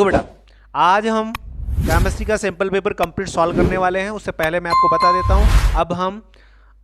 तो बेटा आज हम केमिस्ट्री का सैंपल पेपर कंप्लीट सॉल्व करने वाले हैं। उससे पहले मैं आपको बता देता हूं, अब हम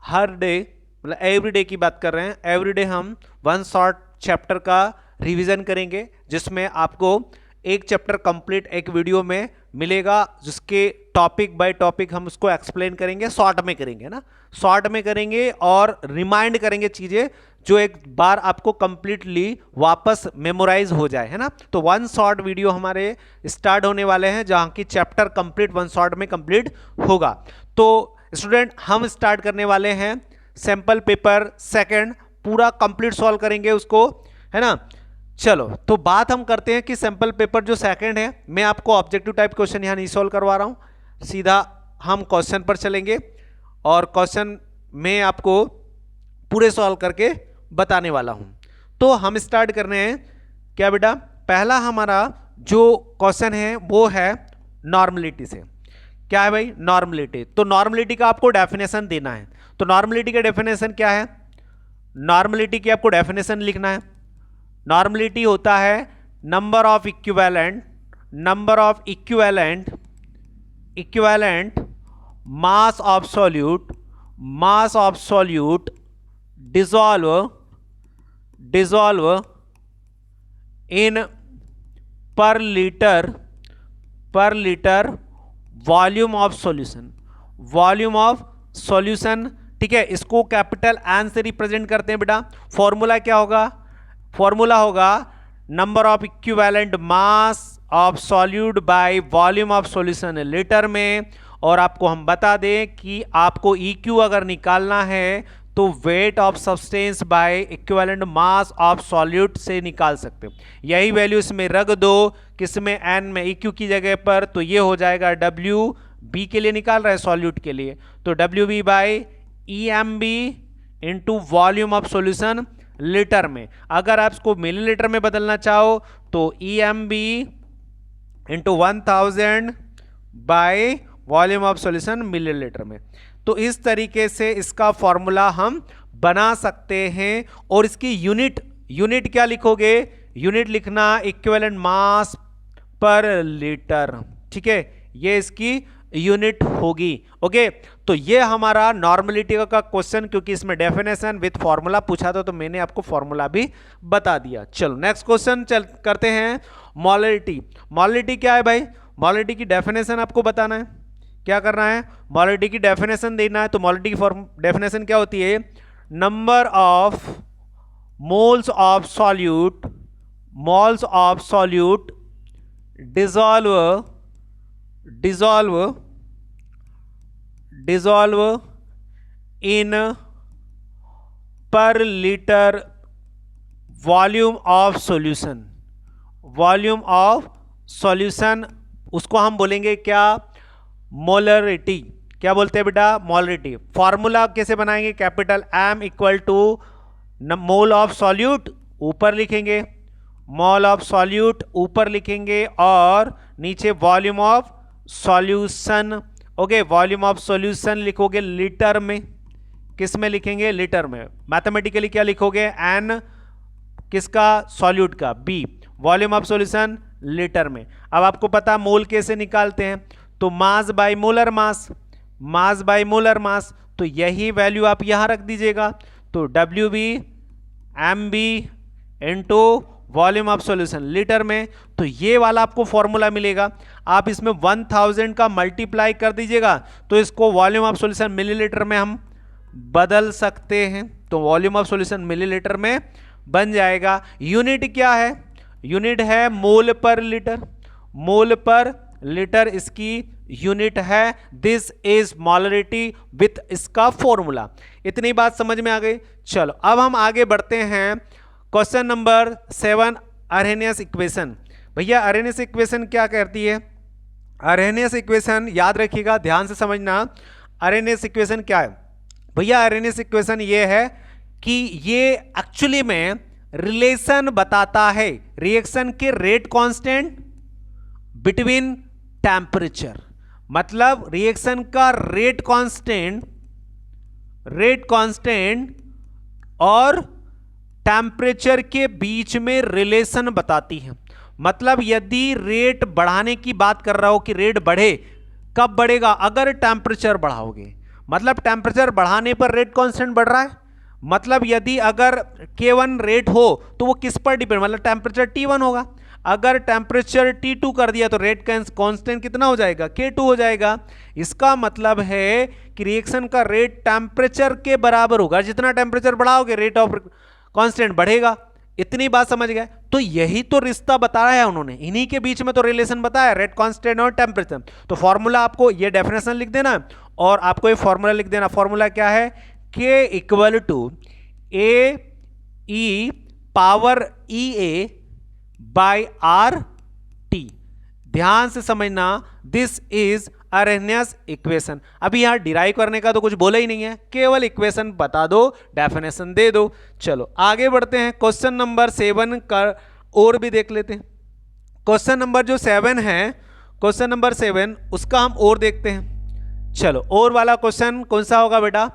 हर डे मतलब एवरी डे की बात कर रहे हैं। एवरी डे हम वन शॉर्ट चैप्टर का रिवीजन करेंगे, जिसमें आपको एक चैप्टर कंप्लीट एक वीडियो में मिलेगा, जिसके टॉपिक बाय टॉपिक हम उसको एक्सप्लेन करेंगे, शॉर्ट में करेंगे ना, शॉर्ट में करेंगे और रिमाइंड करेंगे चीजें जो एक बार आपको कंप्लीटली वापस मेमोराइज हो जाए, है ना। तो वन शॉर्ट वीडियो हमारे स्टार्ट होने वाले हैं, जहां की चैप्टर कंप्लीट वन शॉर्ट में कंप्लीट होगा। तो स्टूडेंट हम स्टार्ट करने वाले हैं सैंपल पेपर सेकंड, पूरा कंप्लीट सॉल्व करेंगे उसको, है ना। चलो तो बात हम करते हैं कि सैंपल पेपर जो सेकंड है, मैं आपको ऑब्जेक्टिव टाइप क्वेश्चन यहां नहीं सॉल्व करवा रहा हूं, सीधा हम क्वेश्चन पर चलेंगे और क्वेश्चन में आपको पूरे सॉल्व करके बताने वाला हूं। तो हम स्टार्ट कर रहे हैं क्या बेटा, पहला हमारा जो क्वेश्चन है वो है नॉर्मलिटी से। क्या है भाई, नॉर्मलिटी। तो नॉर्मलिटी का आपको डेफिनेशन देना है। तो नॉर्मलिटी का डेफिनेशन क्या है, नॉर्मलिटी की आपको डेफिनेशन लिखना है। नॉर्मलिटी होता है number of equivalent mass of solute dissolve in per liter volume of solution. ठीक है, इसको कैपिटल एन से रिप्रेजेंट करते हैं बेटा। फॉर्मूला क्या होगा, फॉर्मूला होगा number of equivalent mass of solute by volume of solution litre में। और आपको हम बता दें कि आपको EQ अगर निकालना है तो weight of substance by equivalent mass of solute से निकाल सकते हो। यही वैल्यू इसमें रख दो, किसमें, एन में, EQ की जगह पर। तो ये हो जाएगा WB के लिए निकाल रहा है सॉल्यूट के लिए, तो WB by EMB into volume of solution litre में। अगर आप इसको मिलीलीटर में बदलना चाहो तो EMB into 1000 by volume of solution millilitre में। तो इस तरीके से इसका फॉर्मूला हम बना सकते हैं। और इसकी यूनिट क्या लिखोगे, यूनिट लिखना इक्विवेलेंट मास पर लीटर। ठीक है, ये इसकी यूनिट होगी। ओके, तो ये हमारा नॉर्मलिटी का क्वेश्चन, क्योंकि इसमें डेफिनेशन विद फॉर्मूला पूछा था तो मैंने आपको फॉर्मूला भी बता दिया। चलो नेक्स्ट क्वेश्चन करते हैं। मोलरिटी। मोलरिटी क्या है भाई, मोलरिटी की डेफिनेशन आपको बताना है। क्या करना है, मोलरिटी की डेफिनेशन देना है। तो मोलरिटी की डेफिनेशन क्या होती है, number of moles of solute dissolve in पर लीटर वॉल्यूम ऑफ सॉल्यूशन। उसको हम बोलेंगे क्या, मोलरिटी। क्या बोलते हैं बेटा, मोलरिटी। फॉर्मूला कैसे बनाएंगे, capital M equal to mole of solute ऊपर लिखेंगे, मोल ऑफ सॉल्यूट ऊपर लिखेंगे और नीचे volume of solution. Okay, volume of solution लिखोगे लीटर में। किस में लिखेंगे, लीटर में। मैथमेटिकली क्या लिखोगे, N किसका, सॉल्यूट का, B volume of solution litre में। अब आपको पता मोल कैसे निकालते हैं, तो मास बाय मोलर मास, तो यही वैल्यू आप यहां रख दीजिएगा। तो WB MB into volume of solution litre में। तो ये वाला आपको फॉर्मूला मिलेगा। आप इसमें 1000 का मल्टीप्लाई कर दीजिएगा तो इसको वॉल्यूम ऑफ सॉल्यूशन मिलीलीटर में हम बदल सकते हैं। तो वॉल्यूम ऑफ सॉल्यूशन मिलीलीटर में बन जाएगा। यूनिट क्या है, यूनिट है मोल पर लीटर इसकी यूनिट है। दिस इज मोलरिटी विथ इसका फॉर्मूला। इतनी बात समझ में आ गई। चलो अब हम आगे बढ़ते हैं। Question number 7, Arrhenius equation. भैया अरहेनियस इक्वेशन क्या कहती है, अरहेनियस इक्वेशन याद रखिएगा, ध्यान से समझना। अरहेनियस इक्वेशन क्या है भैया, अरहेनियस इक्वेशन ये है कि ये एक्चुअली में रिलेशन बताता है रिएक्शन के रेट कांस्टेंट बिटवीन टेम्परेचर। मतलब रिएक्शन का रेट कांस्टेंट और टेम्परेचर के बीच में रिलेशन बताती है। मतलब यदि रेट बढ़ाने की बात कर रहा हो कि रेट बढ़े, कब बढ़ेगा? अगर टेम्परेचर बढ़ाओगे, मतलब टेम्परेचर बढ़ाने पर रेट कांस्टेंट बढ़ रहा है। मतलब यदि अगर K1 रेट हो तो वो किस पर डिपेंड, मतलब टेम्परेचर T1 होगा। अगर टेम्परेचर T2 कर दिया तो रेट कांस्टेंट कितना हो जाएगा? K2 हो जाएगा। इसका मतलब है कि रिएक्शन का रेट टेम्परेचर के बराबर होगा, जितना टेम्परेचर बढ़ाओगे रेट ऑफ कांस्टेंट बढ़ेगा। इतनी बात समझ गए? तो यही तो रिश्ता बताया है उन्होंने, इन्हीं के बीच में तो रिलेशन बताया, रेट कांस्टेंट और टेम्परेचर। तो फॉर्मूला आपको ये डेफिनेशन लिख देना और आपको ये फॉर्मूला लिख देना। फॉर्मूला क्या है? K equal to A E power E A by R T. ध्यान से समझना, दिस इज अरेनियस इक्वेशन। अभी यहां डिराइव करने का तो कुछ बोला ही नहीं है, केवल इक्वेशन बता दो, डेफिनेशन दे दो। चलो आगे बढ़ते हैं, क्वेश्चन नंबर 7 का और भी देख लेते हैं। क्वेश्चन नंबर जो 7 है, क्वेश्चन नंबर 7 उसका हम और देखते हैं। चलो और वाला क्वेश्चन कौन सा होगा बेटा?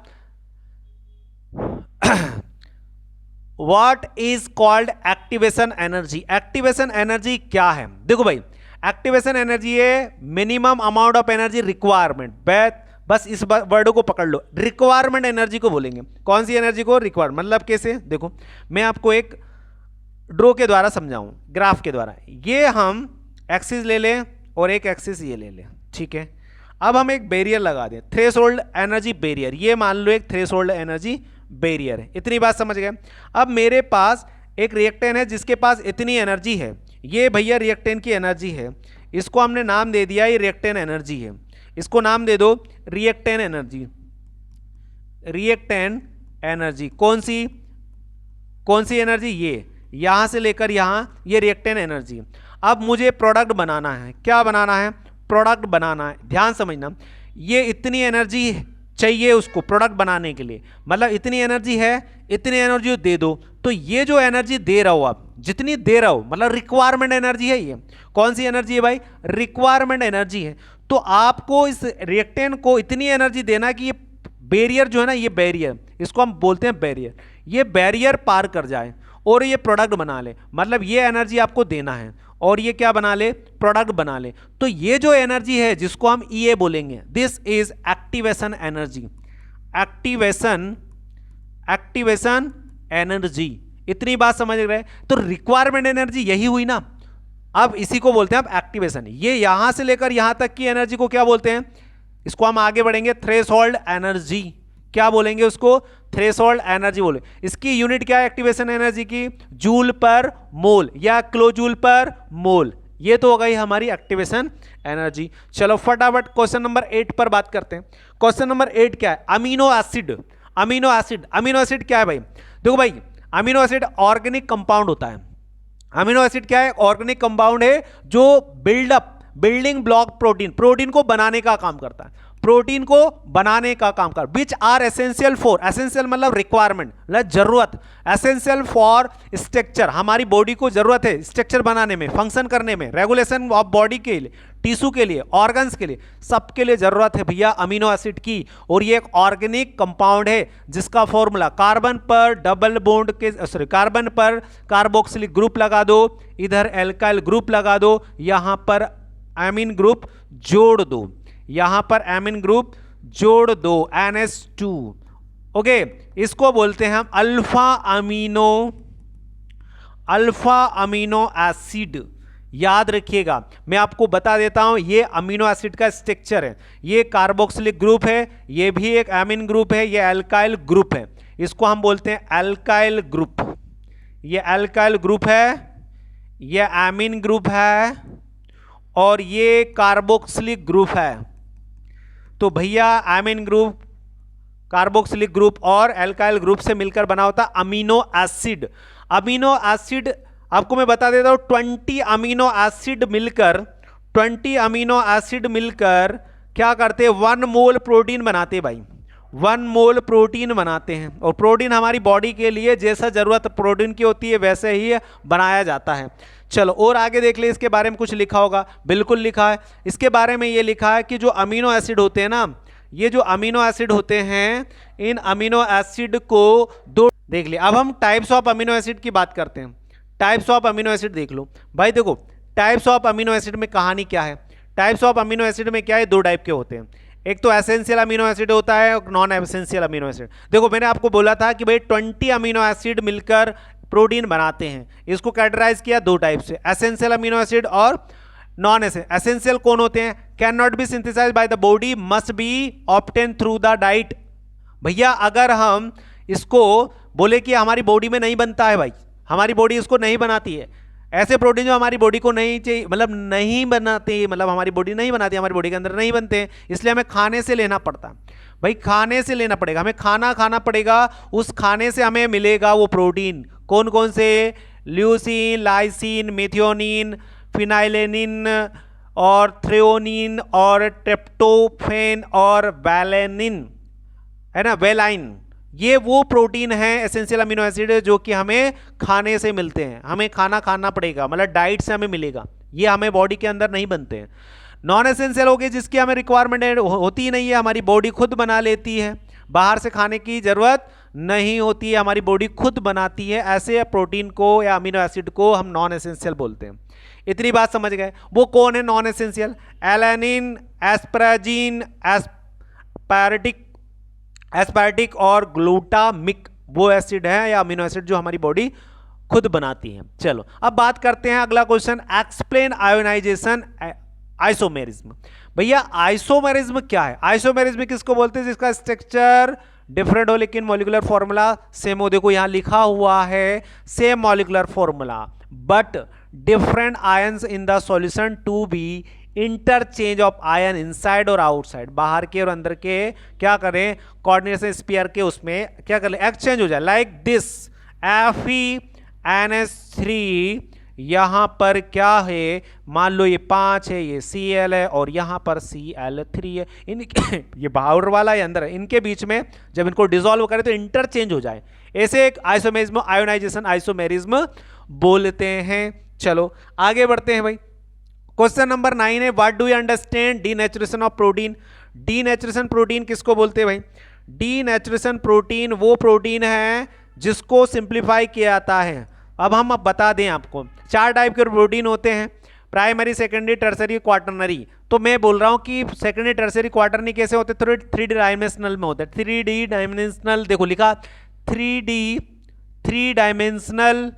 What is called activation energy? Activation energy क्या है? देखो भाई, एक्टिवेशन एनर्जी है minimum amount of energy requirement. बस इस वर्ड को पकड़ लो, रिक्वायरमेंट एनर्जी को बोलेंगे। कौन सी एनर्जी को? रिक्वायरमेंट। मतलब कैसे? देखो मैं आपको एक ड्रॉ के द्वारा समझाऊं, ग्राफ के द्वारा। ये हम एक्सिस ले लें और एक एक्सिस ये ले लें, ठीक है। अब हम एक बैरियर लगा दें, थ्रेशोल्ड एनर्जी बैरियर। ये मान लो एक थ्रेशोल्ड एनर्जी बैरियर है। इतनी बात समझ गए? अब मेरे पास एक रिएक्टेंट है जिसके पास इतनी एनर्जी है, ये भैया रिएक्टेंट की एनर्जी है। इसको हमने नाम दे दिया, ये रिएक्टेंट एनर्जी है। इसको नाम दे दो रिएक्टेंट एनर्जी। रिएक्टेंट एनर्जी कौन सी एनर्जी? ये यहां से लेकर यहां, ये रिएक्टेंट एनर्जी। अब मुझे प्रोडक्ट बनाना है। क्या बनाना है? प्रोडक्ट बनाना है। ध्यान समझना, ये इतनी एनर्जी चाहिए उसको प्रोडक्ट बनाने के लिए, मतलब इतनी एनर्जी है, इतनी एनर्जी दे दो। तो ये जो एनर्जी दे रहा हो आप, जितनी दे रहा हो, मतलब रिक्वायरमेंट एनर्जी है। ये कौन सी एनर्जी है भाई? रिक्वायरमेंट एनर्जी है। तो आपको इस रिएक्टेंट को इतनी एनर्जी देना कि ये बैरियर जो है ना, ये बैरियर, इसको हम बोलते हैं बैरियर, ये बैरियर पार कर जाए और ये प्रोडक्ट बना ले। मतलब ये एनर्जी आपको देना है और ये क्या बना ले? प्रोडक्ट बना ले। तो ये जो एनर्जी है जिसको हम EA बोलेंगे, this is activation energy. Activation energy. इतनी बात समझ रहे? तो रिक्वायरमेंट एनर्जी यही हुई ना। अब इसी को बोलते हैं अब एक्टिवेशन। ये यहां से लेकर यहां तक की एनर्जी को क्या बोलते हैं? इसको हम आगे बढ़ेंगे थ्रेशोल्ड एनर्जी। क्या बोलेंगे उसको? थ्रेशोल्ड एनर्जी बोले। इसकी यूनिट क्या है एक्टिवेशन एनर्जी की? जूल पर मोल या किलो जूल पर मोल। ये तो हो गई हमारी एक्टिवेशन एनर्जी। चलो फटाफट क्वेश्चन नंबर 8 पर बात करते हैं। क्वेश्चन नंबर 8 क्या है? Amino acid. Amino acid, amino acid क्या है भाई? देखो भाई, अमीनो एसिड ऑर्गेनिक कंपाउंड होता है। अमीनो एसिड क्या है? ऑर्गेनिक कंपाउंड है जो बिल्डिंग ब्लॉक प्रोटीन को बनाने का काम करता है। प्रोटीन को बनाने का काम कर, which are essential for, essential मतलब रिक्वायरमेंट, मतलब जरूरत, एसेंशियल फॉर स्ट्रक्चर, हमारी बॉडी को जरूरत है स्ट्रक्चर बनाने में, फंक्शन करने में, रेगुलेशन ऑफ बॉडी के लिए, टिश्यू के लिए, ऑर्गन्स के लिए, सबके लिए जरूरत है भैया अमीनो एसिड की। और ये एक ऑर्गेनिक कंपाउंड है जिसका फॉर्मूला कार्बन पर डबल बॉन्ड के, सॉरी कार्बन पर कार्बोक्सिलिक ग्रुप लगा दो, इधर एल्काइल ग्रुप लगा दो, यहां पर एमीन ग्रुप जोड़ दो, यहां पर एमीन ग्रुप जोड़ दो NH2। ओके, इसको बोलते हैं हम अल्फा अमीनो एसिड। याद रखिएगा, मैं आपको बता देता हूं, ये अमीनो एसिड का स्ट्रक्चर है। ये कार्बोक्सिलिक ग्रुप है, ये भी एक एमीन ग्रुप है, ये एल्काइल ग्रुप है, इसको हम बोलते हैं एल्काइल ग्रुप। ये एल्काइल ग्रुप है, ये एमीन ग्रुप है और ये कार्बोक्सिलिक ग्रुप है। तो भैया एमीन ग्रुप, कार्बोक्सिलिक ग्रुप और एल्काइल ग्रुप से मिलकर बना होता अमीनो एसिड। अमीनो एसिड आपको मैं बता देता हूं, 20 अमीनो एसिड मिलकर क्या करते हैं? 1 मोल प्रोटीन बनाते हैं भाई, 1 मोल प्रोटीन बनाते हैं। और प्रोटीन हमारी बॉडी के लिए जैसा जरूरत प्रोटीन की होती है वैसे ही बनाया जाता है। चलो और आगे देख ले, इसके बारे में कुछ लिखा होगा, बिल्कुल लिखा है। इसके बारे में ये लिखा है कि जो अमीनो एसिड होते हैं ना, ये जो अमीनो एसिड होते हैं, इन अमीनो एसिड को दो देख लिया। अब हम टाइप्स ऑफ अमीनो एसिड की बात करते हैं। टाइप्स ऑफ अमीनो एसिड देख लो भाई। देखो टाइप्स ऑफ अमीनो एसिड में कहानी क्या है? टाइप्स ऑफ अमीनो एसिड में क्या है, दो टाइप के होते हैं, एक तो एसेंशियल अमीनो एसिड होता है और नॉन एसेंशियल अमीनो एसिड। देखो मैंने आपको बोला था कि भाई 20 अमीनो एसिड मिलकर प्रोटीन बनाते हैं, इसको कैटेगराइज किया दो टाइप से, एसेंशियल अमीनो एसिड और नॉन एसेंशियल। कौन होते हैं? Can not be synthesized by the body, must be obtain through the diet. भैया अगर हम इसको बोले कि हमारी बॉडी में नहीं बनता है, भाई हमारी बॉडी इसको नहीं बनाती है, ऐसे प्रोटीन जो हमारी बॉडी को नहीं चाहिए, मतलब नहीं बनाते, मतलब हमारी बॉडी नहीं बनाती, हमारी बॉडी के अंदर नहीं बनते हैं, इसलिए हमें खाने से लेना पड़ता है। भाई खाने से लेना पड़ेगा, हमें खाना खाना पड़ेगा, उस खाने से हमें मिलेगा वो प्रोटीन। कौन कौन से? ल्यूसीन, लाइसिन, मेथियोनिन, फिनाइलेनिन और थ्रेओनिन और ट्रिप्टोफैन और वैलेनिन, है ना, वेलाइन। ये वो प्रोटीन है एसेंशियल अमीनो एसिड जो कि हमें खाने से मिलते हैं, हमें खाना खाना पड़ेगा, मतलब डाइट से हमें मिलेगा, ये हमें बॉडी के अंदर नहीं बनते हैं। नॉन एसेंशियल हो गए जिसकी हमें रिक्वायरमेंट होती ही नहीं है, हमारी बॉडी खुद बना लेती है, बाहर से खाने की जरूरत नहीं होती है, हमारी बॉडी खुद बनाती है। ऐसे प्रोटीन को या अमीनो एसिड को हम नॉन एसेंशियल बोलते हैं। इतनी बात समझ गए? वो कौन है नॉन एसेंशियल? एलानिन, एस्पराजिन, एस्पार्टिक और ग्लूटामिक, वो एसिड है या अमीनो एसिड जो हमारी बॉडी खुद बनाती है। चलो अब बात करते हैं अगला क्वेश्चन, एक्सप्लेन आयोनाइजेशन आइसोमेरिज्म। भैया आइसोमेरिज्म क्या है? आइसोमेरिज्म किसको बोलते हैं? जिसका स्ट्रक्चर डिफरेंट हो लेकिन मॉलिक्यूलर फॉर्मूला सेम हो। देखो यहां लिखा हुआ है same molecular formula but different ions in the solution to be interchange of ion inside और आउटसाइड, बाहर के और अंदर के क्या करें, कोऑर्डिनेशन स्फीयर के उसमें क्या करें, एक्सचेंज हो जाए। लाइक दिस FeNH3, यहां पर क्या है, मान लो ये 5 है, ये Cl है और यहां पर Cl3 है, इनके ये बाहर वाला है अंदर है, इनके बीच में जब इनको डिसॉल्व करें तो इंटरचेंज हो जाए, ऐसे एक आइसोमेरिज्म, आयोनाइजेशन आइसोमेरिज्म बोलते हैं। चलो आगे बढ़ते हैं भाई। क्वेश्चन नंबर 9 है, what do you understand denaturation of protein? Denaturation protein किसको बोलते हैं भाई? डीनेचुरेशन प्रोटीन वो प्रोटीन है जिसको सिंप्लीफाई किया जाता है। अब हम बता दें आपको, 4 टाइप के प्रोटीन होते हैं, प्राइमरी, सेकेंडरी, टर्सरी, क्वाटरनरी। तो मैं बोल रहा हूं कि सेकेंडरी, टर्सरी, क्वाटरनरी कैसे होते हैं? 3D डायमेंशनल में होते हैं। 3D डायमेंशनल, देखो लिखा 3 डायमेंशनल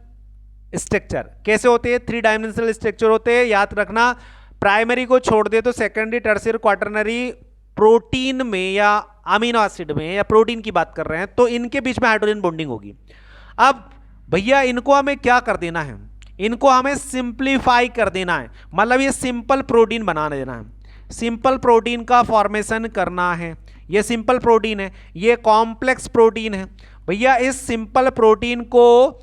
स्ट्रक्चर कैसे होते हैं? 3 डायमेंशनल स्ट्रक्चर होते हैं। याद रखना, प्राइमरी को छोड़ दे तो सेकेंडरी, टर्सरी, क्वाटरनरी प्रोटीन में या अमीनो एसिड में या प्रोटीन की बात कर रहे हैं तो इनके बीच में हाइड्रोजन बॉन्डिंग होगी। अब भैया इनको हमें क्या कर देना है? इनको हमें सिंप्लीफाई कर देना है, मतलब ये सिंपल प्रोटीन बना देना है, सिंपल प्रोटीन का फॉर्मेशन करना है। ये सिंपल प्रोटीन है, ये कॉम्प्लेक्स प्रोटीन है। भैया इस सिंपल प्रोटीन को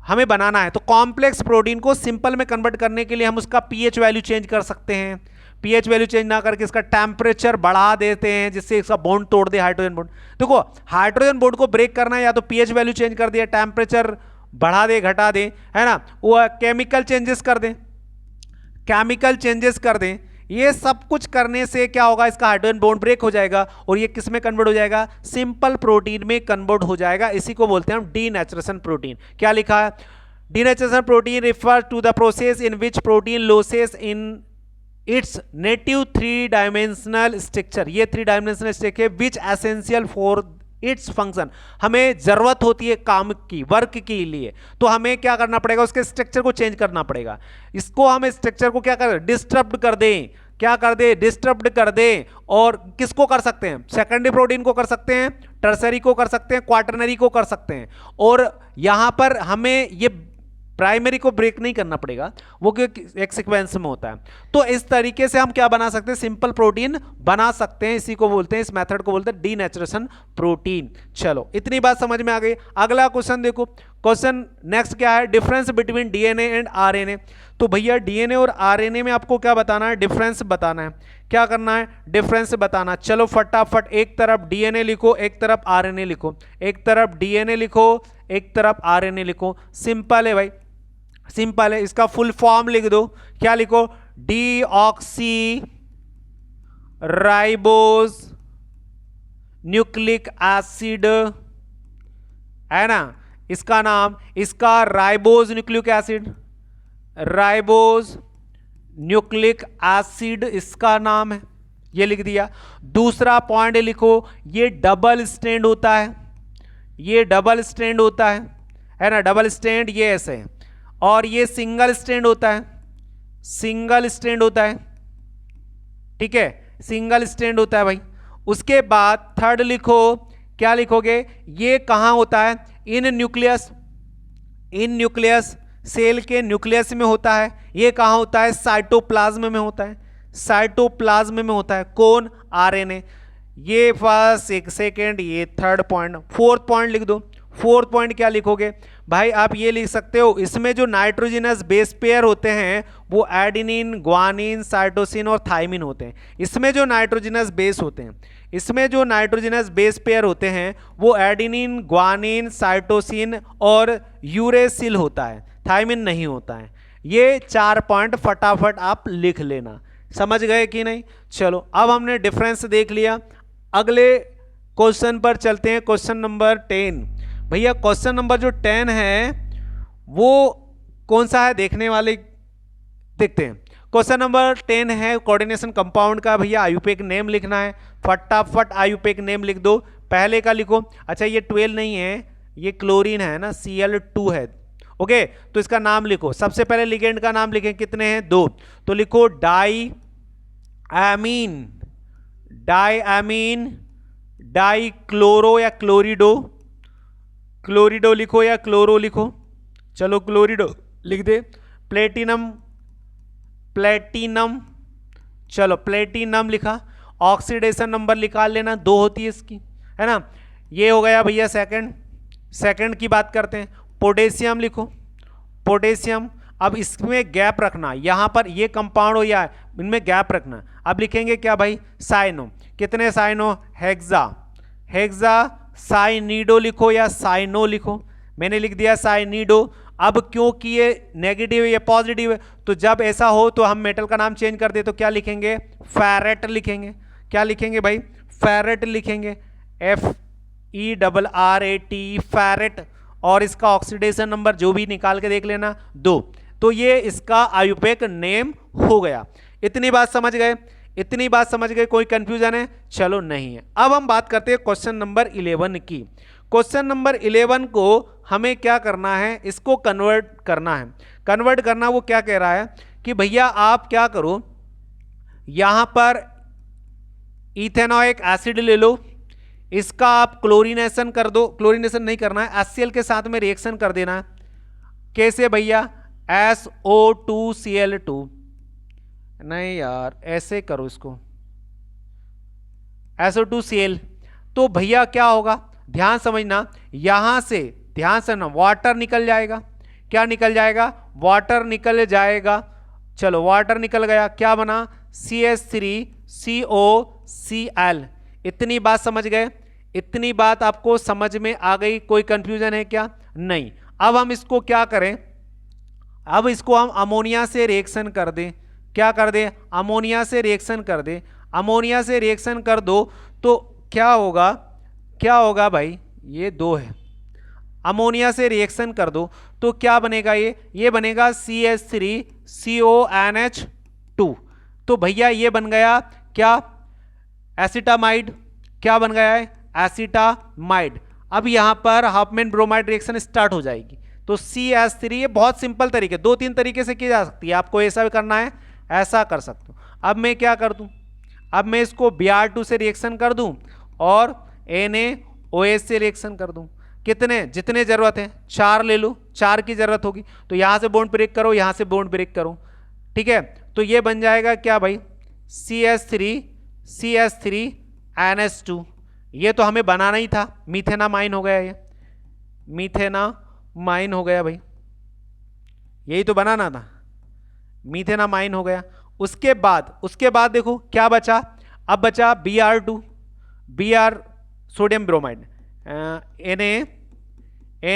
हमें बनाना है, तो कॉम्प्लेक्स प्रोटीन को सिंपल में कन्वर्ट करने के लिए हम उसका पीएच वैल्यू चेंज कर सकते हैं। पीएच वैल्यू चेंज ना करके इसका टेम्परेचर बढ़ा देते हैं जिससे इसका बॉन्ड तोड़ दे, हाइड्रोजन बॉन्ड। देखो हाइड्रोजन बॉन्ड को ब्रेक करना है, या तो पीएच वैल्यू चेंज कर दिया, टेम्परेचर बढ़ा दे, घटा दे, है ना, वो केमिकल चेंजेस कर दें, केमिकल चेंजेस कर दें। ये सब कुछ करने से क्या होगा, इसका हाइड्रोजन बॉन्ड ब्रेक हो जाएगा और ये किस में कन्वर्ट हो जाएगा? सिंपल प्रोटीन में कन्वर्ट हो जाएगा। इसी को बोलते हैं हम डीनेचुरेशन प्रोटीन। क्या लिखा है? Denaturation protein refer to the process in which protein loses in its native 3 dimensional structure. ये 3 dimensional structure which essential for its function, हमें जरूरत होती है काम की, वर्क के लिए, तो हमें क्या करना पड़ेगा? उसके स्ट्रक्चर को चेंज करना पड़ेगा। इसको हम स्ट्रक्चर को क्या कर, डिस्टर्ब कर दें, क्या कर दे, डिस्टर्ब कर दे। और किसको कर सकते हैं? सेकेंडरी प्रोटीन को कर सकते हैं, टर्सरी को कर सकते हैं, क्वाटरनरी को कर सकते हैं। और यहां पर हमें ये प्राइमरी को ब्रेक नहीं करना पड़ेगा, वो एक सीक्वेंस में होता है। तो इस तरीके से हम क्या बना सकते हैं? सिंपल प्रोटीन बना सकते हैं। इसी को बोलते हैं, इस मेथड को बोलते हैं डीनेचुरेशन प्रोटीन। चलो इतनी बात समझ में आ गई। अगला क्वेश्चन देखो, क्वेश्चन नेक्स्ट क्या है? Difference between DNA and RNA. तो भैया डीएनए और आरएनए में आपको क्या बताना है? डिफरेंस बताना है। क्या करना है? डिफरेंस बताना। चलो फटाफट, एक तरफ डीएनए लिखो, एक तरफ आरएनए लिखो, एक तरफ डीएनए लिखो, एक तरफ आरएनए लिखो। सिंपल है भाई, सिंपल है। इसका फुल फॉर्म लिख दो। क्या लिखो? डीऑक्सी राइबोज न्यूक्लिक एसिड, है ना, इसका नाम, इसका ribose nucleic acid, ribose nucleic acid इसका नाम है, ये लिख दिया। दूसरा पॉइंट लिखो, ये डबल स्टैंड होता है, ये डबल स्टैंड होता है ना, डबल स्टैंड ये ऐसे है, और ये सिंगल स्टैंड होता है, सिंगल स्टैंड होता है, ठीक है, सिंगल स्टैंड होता है भाई। उसके बाद थर्ड लिखो, क्या लिखोगे, ये कहां होता है, in nucleus, in nucleus, cell के न्यूक्लियस में होता है। ये कहां होता है, साइटोप्लाज्म में होता है, साइटोप्लाज्म में होता है। कौन, आरएनए। ये फर्स्ट, एक सेकेंड, ये थर्ड पॉइंट। फोर्थ पॉइंट लिख दो। फोर्थ पॉइंट क्या लिखोगे भाई, आप ये लिख सकते हो, इसमें जो नाइट्रोजनस बेस पेयर होते हैं वो एडेनिन, ग्वानिन, साइटोसिन और थाइमिन होते हैं। इसमें जो नाइट्रोजनस बेस होते हैं, इसमें जो नाइट्रोजनस बेस पेयर होते हैं वो एडेनिन, ग्वानिन, साइटोसिन और यूरेसिल होता है, थाइमिन नहीं होता है। ये 4 पॉइंट फटाफट आप लिख लेना। समझ गए कि नहीं? चलो अब हमने डिफरेंस देख लिया, अगले क्वेश्चन पर चलते हैं। Question number 10। भैया क्वेश्चन नंबर जो 10 है वो कौन सा है, देखने वाले देखते हैं। क्वेश्चन नंबर 10 है कोऑर्डिनेशन कंपाउंड का। भैया आयुपेक नेम लिखना है, फटाफट आयुपेक नेम लिख दो। पहले का लिखो, अच्छा ये 12 नहीं है, ये क्लोरीन है ना, Cl2 है। ओके, तो इसका नाम लिखो। सबसे पहले लिगेंड का नाम लिखें, कितने हैं, 2, तो लिखो di amine, di amine, di chloro या क्लोरिडो, क्लोरिडो लिखो या क्लोरो लिखो, चलो क्लोरिडो लिख दे। प्लेटिनम, प्लेटिनम, चलो प्लेटिनम लिखा। ऑक्सीडेशन नंबर निकाल लेना, 2 होती है इसकी, है ना। ये हो गया भैया सेकंड। सेकंड की बात करते हैं, पोटेशियम लिखो, पोटेशियम। अब इसमें गैप रखना, यहां पर ये कंपाउंड हो या इनमें गैप रखना। अब लिखेंगे क्या भाई, साइनो, कितने साइनो, हेक्सा, हेक्सा साइनिडो लिखो या साइनो लिखो। मैंने लिख दिया साइनिडो। अब क्योंकि ये नेगेटिव है ये पॉजिटिव है, तो जब ऐसा हो तो हम मेटल का नाम चेंज कर दे, तो क्या लिखेंगे, फेरेट लिखेंगे। क्या लिखेंगे भाई, फेरेट लिखेंगे, FERRAT, फेरेट। और इसका ऑक्सीडेशन नंबर जो भी निकाल के देख लेना, 2। तो ये इसका आयुपेक नेम हो गया। इतनी बात समझ गए, इतनी बात समझ गए, कोई कंफ्यूजन है? चलो नहीं है। अब हम बात करते हैं क्वेश्चन नंबर 11 की। क्वेश्चन नंबर 11 को हमें क्या करना है, इसको कन्वर्ट करना है। कन्वर्ट करना, वो क्या कह रहा है कि भैया आप क्या करो, यहां पर इथेनोइक एसिड ले लो, इसका आप क्लोरीनेशन कर दो। क्लोरीनेशन नहीं करना है, HCl के साथ में रिएक्शन कर देना है। कैसे भैया, SO2Cl2, नहीं यार ऐसे करो इसको, SO2Cl। तो भैया क्या होगा, ध्यान समझना, यहां से ध्यान से ना, वाटर निकल जाएगा। क्या निकल जाएगा, वाटर निकल जाएगा। चलो वाटर निकल गया, क्या बना, CH3COCl। इतनी बात समझ गए, इतनी बात आपको समझ में आ गई? कोई कंफ्यूजन है क्या? नहीं। अब हम इसको क्या करें, अब इसको हम अमोनिया से रिएक्शन कर दें। क्या कर दें, अमोनिया से रिएक्शन कर दें। अमोनिया से रिएक्शन कर दो तो क्या होगा, क्या होगा भाई, ये 2 है। अमोनिया से रिएक्शन कर दो तो क्या बनेगा, ये बनेगा CH3CONH2। तो भैया ये बन गया क्या, एसिटामाइड। क्या बन गया है, एसिटामाइड। अब यहां पर हाफमैन ब्रोमाइड रिएक्शन स्टार्ट हो जाएगी। तो CH3, ये बहुत सिंपल तरीके, 2-3 तरीके से की जा सकती है। आपको ऐसा भी करना है, ऐसा कर सकते हो। अब मैं क्या कर दूं, अब मैं इसको Br2 से रिएक्शन कर दूं और NaOH से रिएक्शन कर दूं। कितने, जितने जरूरत है, 4 ले लो, 4 की जरूरत होगी। तो यहां से बॉन्ड ब्रेक करो, यहां से बॉन्ड ब्रेक करो, ठीक है। तो ये बन जाएगा क्या भाई, CH3NH2। ये तो हमें बनाना ही था, मीथेनामाइन हो गया, ये मीथेनामाइन हो गया भाई, यही तो बनाना था, मीथेनामाइन हो गया। उसके बाद देखो क्या बचा, अब बचा Br2, Br sodium bromide,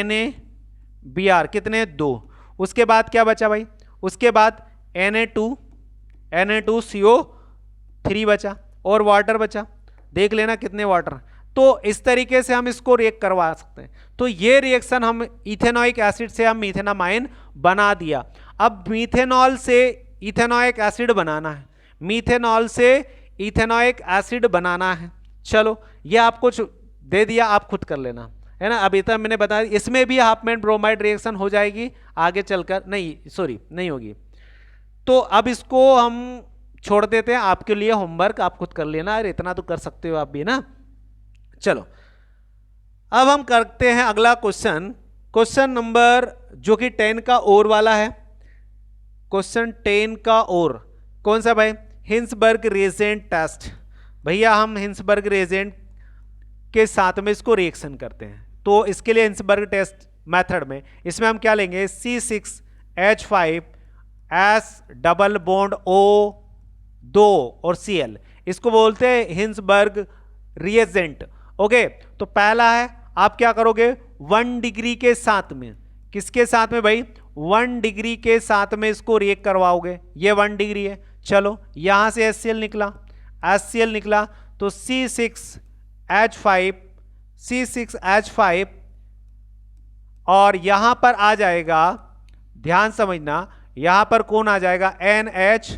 NaBr, कितने, 2। उसके बाद क्या बचा भाई, उसके बाद Na2CO3 बचा और वाटर बचा। देख लेना कितने वाटर। तो इस तरीके से हम इसको रिएक्ट करवा सकते हैं। तो ये रिएक्शन हम इथेनोइक एसिड से हम मीथेनामाइन बना दिया। अब मीथेनॉल से इथेनॉइक एसिड बनाना है, मीथेनॉल से इथेनॉइक एसिड बनाना है। चलो ये आपको दे दिया, आप खुद कर लेना, है ना। अब इतना मैंने बताया, इसमें भी हाफमैन ब्रोमाइड रिएक्शन हो जाएगी आगे चलकर, नहीं सॉरी नहीं होगी। तो अब इसको हम छोड़ देते हैं, आपके लिए होमवर्क, आप खुद कर लेना, अरे इतना तो कर सकते हो आप भी ना। चलो अब हम करते हैं अगला क्वेश्चन, क्वेश्चन नंबर जो कि 10 का और वाला है। क्वेश्चन 10 का और कौन सा भाई? Hinsberg reagent test. भैया हम हिंसबर्ग रिएजेंट के साथ में इसको रिएक्शन करते हैं, तो इसके लिए हिंसबर्ग टेस्ट मेथड में इसमें हम क्या लेंगे, C6H5S डबल बॉन्ड O2 और Cl, इसको बोलते हैं हिंसबर्ग रिएजेंट। ओके, तो पहला है आप क्या करोगे, 1 डिग्री के साथ में, किसके साथ में भाई, 1 डिग्री के साथ में इसको रिएक्ट करवाओगे। ये 1 डिग्री है, चलो यहां से HCl निकला, तो C6H5 और यहां पर आ जाएगा, ध्यान समझना, यहां पर कौन आ जाएगा, NH।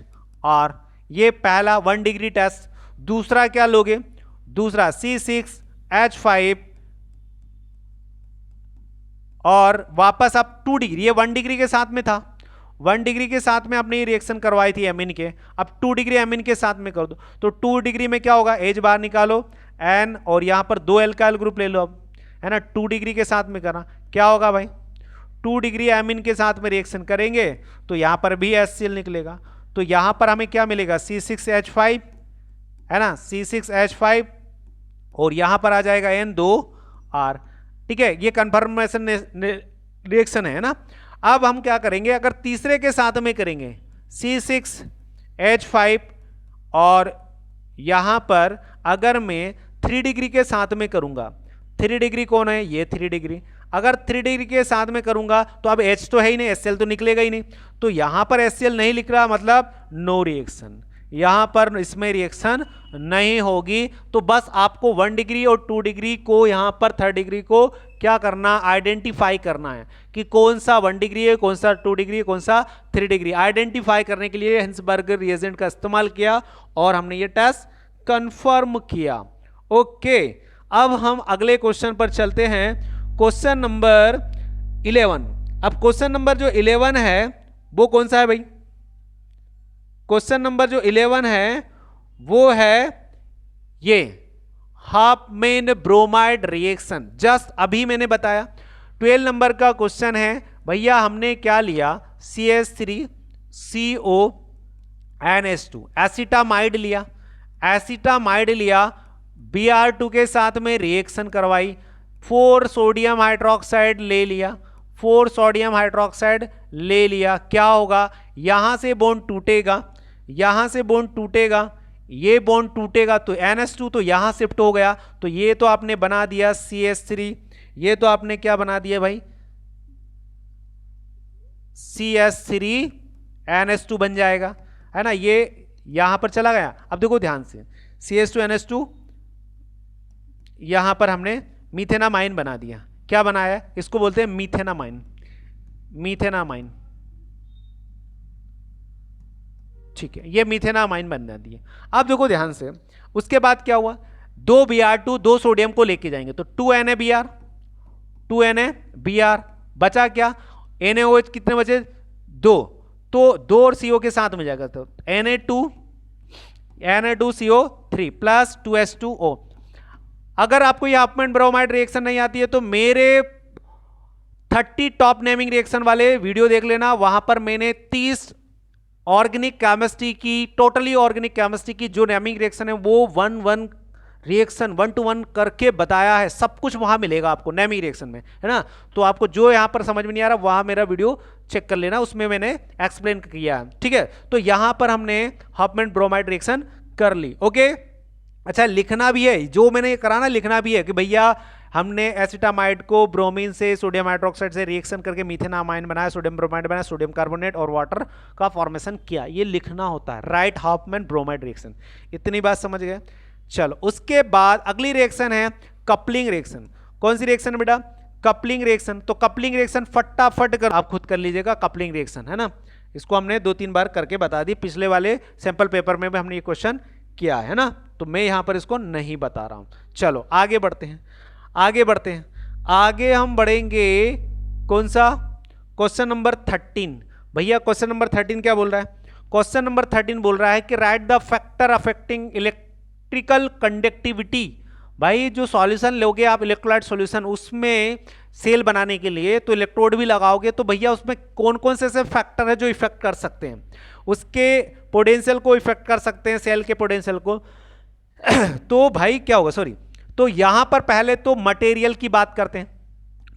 ये पहला 1 डिग्री टेस्ट। दूसरा क्या लोगे, दूसरा C6H5 और वापस अब 2 डिग्री, ये 1 डिग्री के साथ में था, 1 डिग्री के साथ में आपने ये रिएक्शन करवाई थी एमीन के, अब 2 डिग्री एमीन के साथ में कर दो, तो 2 डिग्री में क्या होगा, H बाहर निकालो, N और यहां पर 2 एल्काइल ग्रुप ले लो अब, है ना। 2 डिग्री के साथ में करना, क्या होगा भाई, 2 डिग्री एमीन के साथ में रिएक्शन करेंगे तो यहां पर भी HCl निकलेगा, तो यहां पर हमें क्या मिलेगा, C6H5, है ना, C6H5 और यहां पर आ जाएगा N2R। ठीक है, ये कंफर्मेशन रिएक्शन है ना। अब हम क्या करेंगे, अगर तीसरे के साथ में करेंगे C6H5 और यहां पर अगर मैं 3 डिग्री के साथ में करूंगा, 3 डिग्री कौन है, ये 3 डिग्री, अगर 3 डिग्री के साथ में करूंगा तो अब H तो है ही नहीं, HCl तो निकलेगा ही नहीं, तो यहां पर HCl नहीं लिख रहा, मतलब नो रिएक्शन, यहां पर इसमें रिएक्शन नहीं होगी। तो बस आपको 1 डिग्री और 2 डिग्री को यहां पर 3 डिग्री को क्या करना, आइडेंटिफाई करना है कि कौन सा 1 डिग्री है, कौन सा 2 डिग्री है, कौन सा 3 डिग्री। आइडेंटिफाई करने के लिए हिंसबर्ग रिएजेंट का इस्तेमाल किया और हमने ये टेस्ट कंफर्म किया। ओके, अब हम अगले क्वेश्चन पर चलते हैं, क्वेश्चन नंबर 11। अब क्वेश्चन नंबर जो 11 है वो कौन सा है भाई, क्वेश्चन नंबर जो 11 है वो है ये हाफमैन ब्रोमाइड रिएक्शन। जस्ट अभी मैंने बताया 12 नंबर का क्वेश्चन है भैया, हमने क्या लिया, CH3CONH2 एसिटामाइड लिया, Br2 के साथ में रिएक्शन करवाई, 4 सोडियम हाइड्रोक्साइड ले लिया, 4 सोडियम हाइड्रोक्साइड ले लिया, क्या होगा, यहां से बॉन्ड टूटेगा, यहां से बॉन्ड टूटेगा, ये बॉन्ड टूटेगा तो NH2 तो यहां शिफ्ट हो गया, तो ये तो आपने बना दिया CH3, ये तो आपने क्या बना दिया भाई, CH3NH2 बन जाएगा, है ना, ये यहां पर चला गया। अब देखो ध्यान से, CH2NH2 यहां पर हमने मीथेनामाइन बना दिया, क्या बनाया, इसको बोलते हैं मीथेनामाइन, मीथेनामाइन, ठीक है, ये मीथेनामाइन बना दिए। अब देखो ध्यान से, उसके बाद क्या हुआ, 2 Br2 2 सोडियम को लेके जाएंगे तो 2NaBr, 2NaBr बचा क्या, NaOH कितने बचे, 2, तो 2 और CO के साथ में जाएगा, तो Na2CO3 प्लस 2H2O। अगर आपको ये हाफमैन ब्रोमाइड रिएक्शन नहीं आती है तो मेरे 30 टॉप नेमिंग रिएक्शन वाले वीडियो देख लेना, वहां पर मैंने 30 ऑर्गेनिक केमिस्ट्री की, टोटली ऑर्गेनिक केमिस्ट्री की जो नेमिंग रिएक्शन है वो 1 रिएक्शन 1 to 1 करके बताया है, सब कुछ वहां मिलेगा आपको नेमिंग रिएक्शन में, है ना। तो आपको जो यहां पर समझ में नहीं आ रहा वहां मेरा वीडियो चेक कर लेना, उसमें मैंने एक्सप्लेन किया है, ठीक है। तो यहां पर हमने हाफमैन ब्रोमाइड रिएक्शन कर ली। ओके, अच्छा लिखना भी है, जो मैंने कराना लिखना भी है कि भैया हमने एसिटामाइड को ब्रोमीन से सोडियम हाइड्रोक्साइड से रिएक्शन करके मीथेनामाइन बनाया, सोडियम ब्रोमाइड बनाया, सोडियम कार्बोनेट और वाटर का फॉर्मेशन किया, ये लिखना होता है, राइट हाफमैन ब्रोमाइड रिएक्शन। इतनी बात समझ गए। चलो उसके बाद अगली रिएक्शन है कपलिंग रिएक्शन। कौन सी रिएक्शन है बेटा, कपलिंग रिएक्शन। तो कपलिंग रिएक्शन फटाफट कर आप खुद कर लीजिएगा, कपलिंग रिएक्शन है ना, इसको हमने 2-3 बार करके बता दी, पिछले वाले सैंपल पेपर में भी हमने ये क्वेश्चन किया है ना, तो मैं यहां पर इसको नहीं बता रहा हूं। चलो आगे बढ़ते हैं, आगे बढ़ते हैं, आगे हम बढ़ेंगे कौन सा, क्वेश्चन नंबर 13। भैया क्वेश्चन नंबर 13 क्या बोल रहा है, क्वेश्चन नंबर 13 बोल रहा है कि right the factor affecting electrical conductivity. भाई जो सॉल्यूशन लोगे आप इलेक्ट्रोलाइट सॉल्यूशन, उसमें सेल बनाने के लिए तो इलेक्ट्रोड भी लगाओगे, तो भैया उसमें कौन कौन से ऐसे फैक्टर है जो इफेक्ट कर सकते हैं, उसके पोटेंशियल को इफेक्ट कर सकते हैं, सेल के पोटेंशियल को। तो भाई क्या होगा, सॉरी, तो यहां पर पहले तो मटेरियल की बात करते हैं।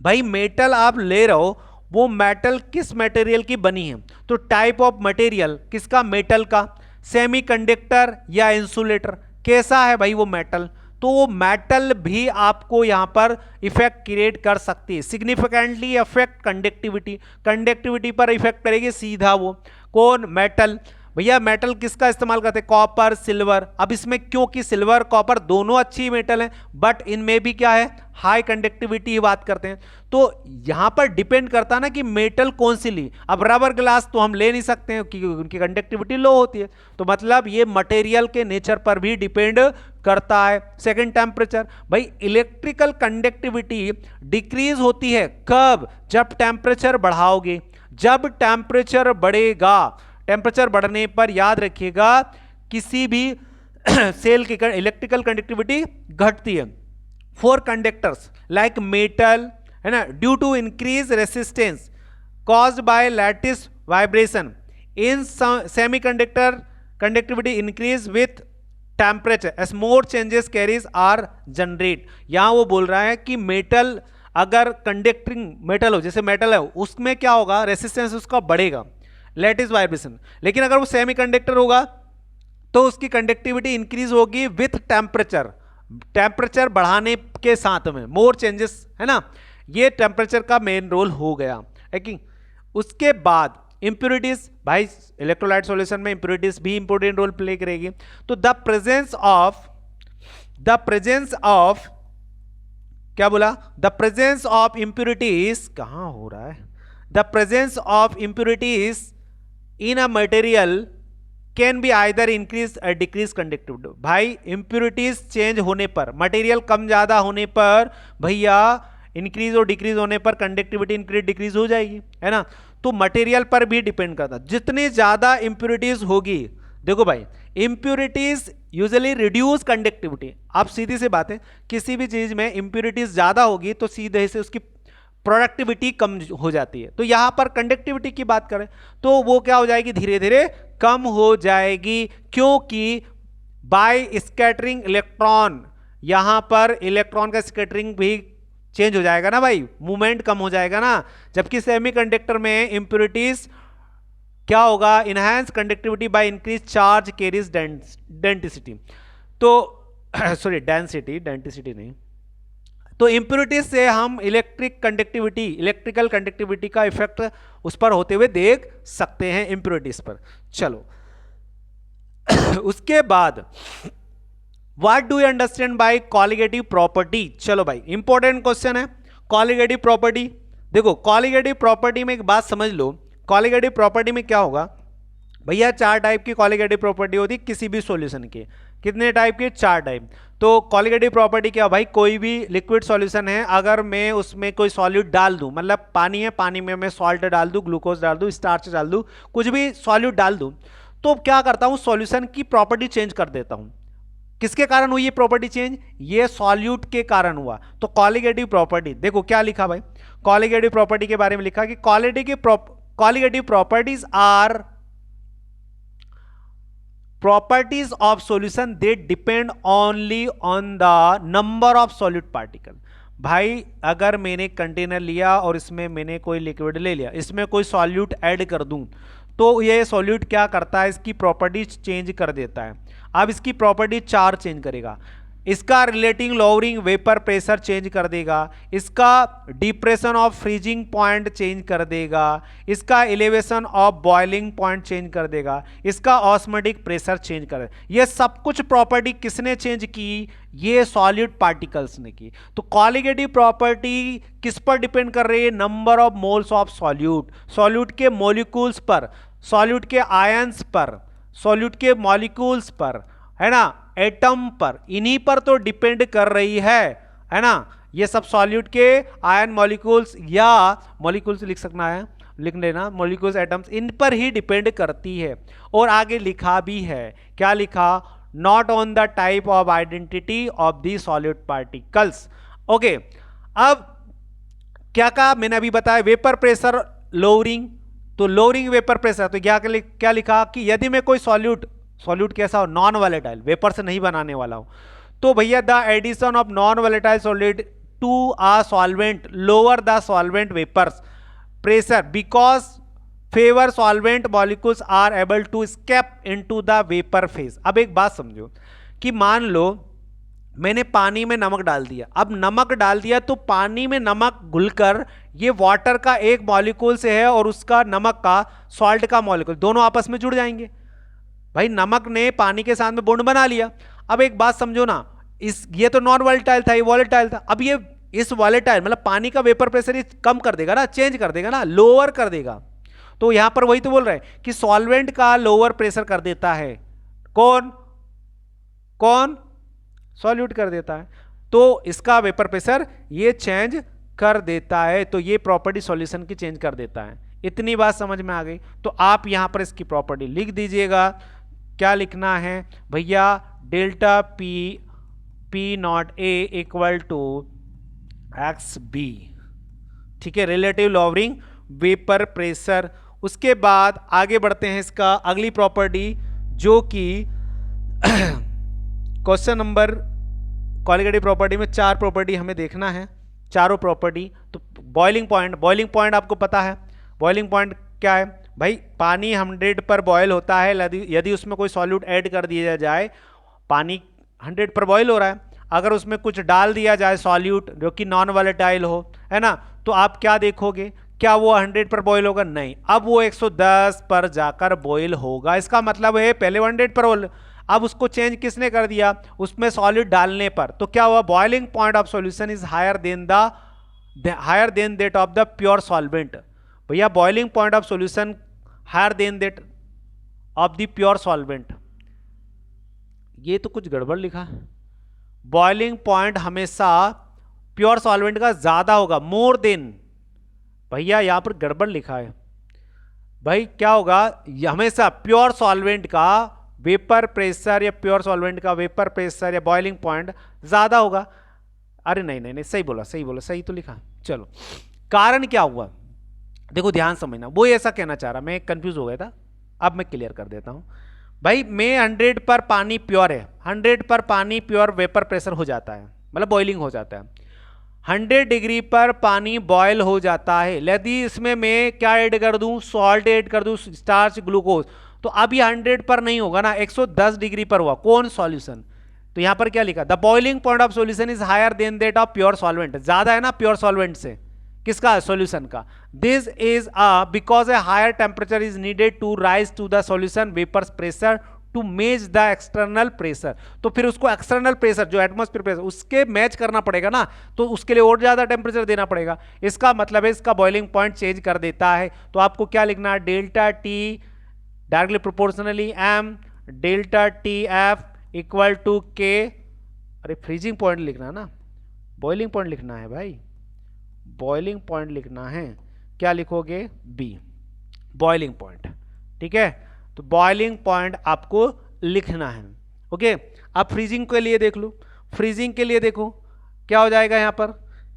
भाई मेटल आप ले रहे हो, वो मेटल किस मटेरियल की बनी है, तो टाइप ऑफ मटेरियल किसका, मेटल का, सेमीकंडक्टर या इंसुलेटर, कैसा है भाई वो मेटल, तो वो मेटल भी आपको यहां पर इफेक्ट क्रिएट कर सकती है, सिग्निफिकेंटली अफेक्ट कंडक्टिविटी, कंडक्टिविटी पर इफेक्ट करेगी सीधा वो, कौन, मेटल। भैया मेटल किसका इस्तेमाल करते हैं, कॉपर, सिल्वर। अब इसमें क्योंकि सिल्वर कॉपर दोनों अच्छी मेटल हैं, बट इनमें भी क्या है, हाई कंडक्टिविटी की बात करते हैं, तो यहां पर डिपेंड करता है ना कि मेटल कौन सी ली। अब रबर ग्लास तो हम ले नहीं सकते हैं क्योंकि उनकी कंडक्टिविटी लो होती है, तो मतलब ये मटेरियल के नेचर पर भी डिपेंड करता है। सेकंड टेम्परेचर, भाई इलेक्ट्रिकल कंडक्टिविटी डिक्रीज होती है कब, जब टेम्परेचर बढ़ाओगे, जब टेम्परेचर बढ़ेगा, टेम्परेचर बढ़ने पर याद रखिएगा किसी भी सेल की इलेक्ट्रिकल कंडक्टिविटी घटती है। फॉर कंडक्टर्स लाइक मेटल, है ना, due to increase resistance caused by lattice vibration in semiconductor conductivity increase with temperature as more charges carriers are generate. यहां वो बोल रहा है कि मेटल अगर कंडक्टिंग मेटल हो, जैसे मेटल है, उसमें क्या होगा, रेसिस्टेंस उसका बढ़ेगा, लैटिस वाइब्रेशन। लेकिन अगर वो सेमीकंडक्टर होगा तो उसकी कंडक्टिविटी इंक्रीज होगी विथ टेम्परेचर, टेम्परेचर बढ़ाने के साथ में, मोर चेंजेस, है ना, ये टेम्परेचर का मेन रोल हो गया है कि। उसके बाद इंप्योरिटीज, भाई इलेक्ट्रोलाइट सॉल्यूशन में इंप्योरिटीज भी इंपॉर्टेंट रोल प्ले करेगी। तो द प्रेजेंस ऑफ क्या बोला, द प्रेजेंस ऑफ इंप्योरिटीज, कहां हो रहा है, the presence of impurities in a material can be either increase और डिक्रीज कंडक्टिविटी। भाई इंप्योरिटीज चेंज होने पर, मटेरियल कम ज्यादा होने पर भैया इंक्रीज और डिक्रीज होने पर कंडक्टिविटी इंक्रीज डिक्रीज हो जाएगी, है ना। तो मटेरियल पर भी डिपेंड करता है, जितनी ज्यादा इंप्योरिटीज होगी, देखो भाई इंप्योरिटीज यूजुअली रिड्यूस कंडक्टिविटी। आप सीधी सी बात है, किसी भी चीज में इंप्योरिटीज ज्यादा होगी तो सीधे से उसकी प्रोडक्टिविटी कम हो जाती है। तो यहां पर कंडक्टिविटी की बात करें तो वो क्या हो जाएगी, धीरे धीरे कम हो जाएगी, क्योंकि बाय स्कैटरिंग इलेक्ट्रॉन, यहां पर इलेक्ट्रॉन का स्कैटरिंग भी चेंज हो जाएगा ना भाई, मूवमेंट कम हो जाएगा ना। जबकि सेमीकंडक्टर में इंप्योरिटीज क्या होगा, enhance conductivity by increase charge carries density, तो सॉरी डेंसिटी नहीं, तो इंप्योरिटीज से हम इलेक्ट्रिकल कंडक्टिविटी का इफेक्ट उस पर होते हुए देख सकते हैं, इंप्योरिटीज पर। चलो उसके बाद what do you understand by colligative property. चलो भाई इंपॉर्टेंट क्वेश्चन है कॉलिगेटिव प्रॉपर्टी। देखो कॉलिगेटिव प्रॉपर्टी में एक बात समझ लो, कॉलिगेटिव प्रॉपर्टी में क्या होगा भैया, 4 टाइप की कॉलिगेटिव प्रॉपर्टी होती है किसी भी सॉल्यूशन की। कितने टाइप के, 4 टाइप। तो कॉलिगेटिव प्रॉपर्टी क्या, भाई कोई भी लिक्विड सॉल्यूशन है, अगर मैं उसमें कोई सॉल्यूट डाल दूं, मतलब पानी है, पानी में मैं सॉल्ट डाल दूं, ग्लूकोज डाल दूं, स्टार्च डाल दूं, कुछ भी सॉल्यूट डाल दूं, तो क्या करता हूं, सॉल्यूशन की प्रॉपर्टी चेंज कर देता हूं। किसके कारण हुई ये प्रॉपर्टी चेंज, ये सॉल्यूट के कारण हुआ। तो कॉलिगेटिव प्रॉपर्टी देखो क्या लिखा भाई, कॉलिगेटिव प्रॉपर्टी के बारे में लिखा कि colligative properties are properties of solution they depend only on the number of solute particle। भाई अगर मैंने कंटेनर लिया और इसमें मैंने कोई लिक्विड ले लिया, इसमें कोई सॉल्यूट ऐड कर दूं, तो ये सॉल्यूट क्या करता है, इसकी प्रॉपर्टी चेंज कर देता है। अब इसकी प्रॉपर्टी 4 चेंज करेगा, इसका relating lowering vapour pressure change कर देगा, इसका depression of freezing point change कर देगा, इसका elevation of boiling point change कर देगा, इसका ऑस्मोटिक प्रेशर चेंज कर देगा। ये सब कुछ प्रॉपर्टी किसने चेंज की, ये सॉलिड पार्टिकल्स ने की। तो कॉलिगेटिव प्रॉपर्टी किस पर डिपेंड कर रही है, number of moles of solute, solute के मॉलिक्यूल्स पर। सॉल्यूट के आयंस पर, सॉल्यूट के मॉलिक्यूल्स पर, है ना, एटम पर, इन्हीं पर तो डिपेंड कर रही है ना। ये सब सॉल्यूट के आयन मॉलिक्यूल्स या मॉलिक्यूल्स लिख सकना है, लिख लेना, मॉलिक्यूल्स एटम्स, इन पर ही डिपेंड करती है। और आगे लिखा भी है, क्या लिखा, not on the type of identity of the solid particles. Okay, अब क्या कहा मैंने अभी बताया, वेपर प्रेशर लोअरिंग, तो लोअरिंग वेपर प्रेशर, तो क्या लिखा कि यदि मैं कोई सॉल्यूट कैसा हो, नॉन वॉलेटाइल, वेपर से नहीं बनाने वाला हूं, तो भैया the addition of non volatile solid to a solvent lower the solvent vapours pressure because fewer solvent molecules are able to escape into the vapour phase. अब एक बात समझो कि मान लो मैंने पानी में नमक डाल दिया, अब नमक डाल दिया तो पानी में नमक घुलकर ये वाटर का एक मॉलिक्यूल से है और उसका नमक का सॉल्ट का मॉलिक्यूल, दोनों आपस में जुड़ जाएंगे। भाई नमक ने पानी के साथ में बॉन्ड बना लिया। अब एक बात समझो ना, ये तो नॉन वॉलेटाइल था, ये वॉलेटाइल था, अब ये इस वॉलेटाइल मतलब पानी का वेपर प्रेशर ये कम कर देगा ना, चेंज कर देगा ना, लोअर कर देगा। तो यहां पर वही तो बोल रहे हैं कि सॉल्वेंट का लोअर प्रेशर कर देता है, कौन सॉल्यूट कर देता है, तो इसका वेपर प्रेशर ये चेंज कर देता है, तो ये प्रॉपर्टी सॉल्यूशन की चेंज कर देता है। इतनी बात समझ में आ गई, तो आप यहां पर इसकी प्रॉपर्टी लिख दीजिएगा। क्या लिखना है भैया, delta P naught A equal to X B, ठीक है, रिलेटिव लॉवरिंग वेपर प्रेशर। उसके बाद आगे बढ़ते हैं, इसका अगली प्रॉपर्टी जो कि क्वेश्चन नंबर क्वालिटेटिव प्रॉपर्टी में 4 प्रॉपर्टी हमें देखना है, चारों प्रॉपर्टी। तो बॉइलिंग पॉइंट आपको पता है, बॉइलिंग पॉइंट क्या है भाई, पानी 100 पर बॉयल होता है, यदि उसमें कोई सॉल्यूट ऐड कर दिया जाए, पानी 100 पर बॉयल हो रहा है, अगर उसमें कुछ डाल दिया जाए सॉल्यूट जो कि नॉन वॉलेटाइल हो, है ना, तो आप क्या देखोगे, क्या वो 100 पर बॉयल होगा, नहीं, अब वो 110 पर जाकर बॉयल होगा। इसका मतलब है पहले 100 पर बॉयल, अब उसको चेंज किसने कर दिया, उसमें सॉलिड डालने पर, तो क्या हुआ, boiling point of solution is higher than that of the pure solvent. भैया boiling point of solution higher than that of the pure solvent, ये तो कुछ गड़बड़ लिखा है। बॉइलिंग पॉइंट हमेशा प्योर सॉल्वेंट का ज्यादा होगा, मोर देन, भैया यहां पर गड़बड़ लिखा है। भाई क्या होगा, हमेशा प्योर सॉल्वेंट का वेपर प्रेशर या प्योर सॉल्वेंट का वेपर प्रेशर या बॉइलिंग पॉइंट ज्यादा होगा। अरे नहीं, सही बोला, सही तो लिखा। चलो, कारण क्या हुआ, देखो ध्यान समझना, वो ऐसा कहना चाह रहा, मैं कंफ्यूज हो गया था, अब मैं क्लियर कर देता हूं। भाई मैं 100 पर पानी प्योर है, 100 पर पानी प्योर वेपर प्रेशर हो जाता है, मतलब बॉइलिंग हो जाता है, 100 डिग्री पर पानी बॉयल हो जाता है। यदि इसमें मैं क्या ऐड कर दूं, सॉल्ट ऐड कर दूं, स्टार्च, ग्लूकोज, तो अब ये 100 पर नहीं होगा ना, 110 डिग्री पर हुआ, कौन सॉल्यूशन। तो यहां पर क्या लिखा, the boiling point of solution is higher than that of pure solvent, ज्यादा है ना प्योर सॉल्वेंट से, किसका, सॉल्यूशन का। This is because a higher temperature is needed to rise to the solution vapour pressure to match the external pressure. तो फिर उसको external pressure जो एटमॉस्फेयर प्रेशर उसके मैच करना पड़ेगा ना, तो उसके लिए और ज्यादा टेम्परेचर देना पड़ेगा। इसका मतलब है इसका बॉइलिंग पॉइंट चेंज कर देता है। तो आपको क्या लिखना है, delta T directly proportionally M delta T F equal to K, अरे फ्रीजिंग पॉइंट लिखना है ना, बॉइलिंग पॉइंट लिखना है भाई, बॉइलिंग पॉइंट लिखना है। क्या लिखोगे, बी, बॉइलिंग पॉइंट, ठीक है। तो बॉइलिंग पॉइंट आपको लिखना है, ओके। अब फ्रीजिंग के लिए देख लो, फ्रीजिंग के लिए देखो क्या हो जाएगा,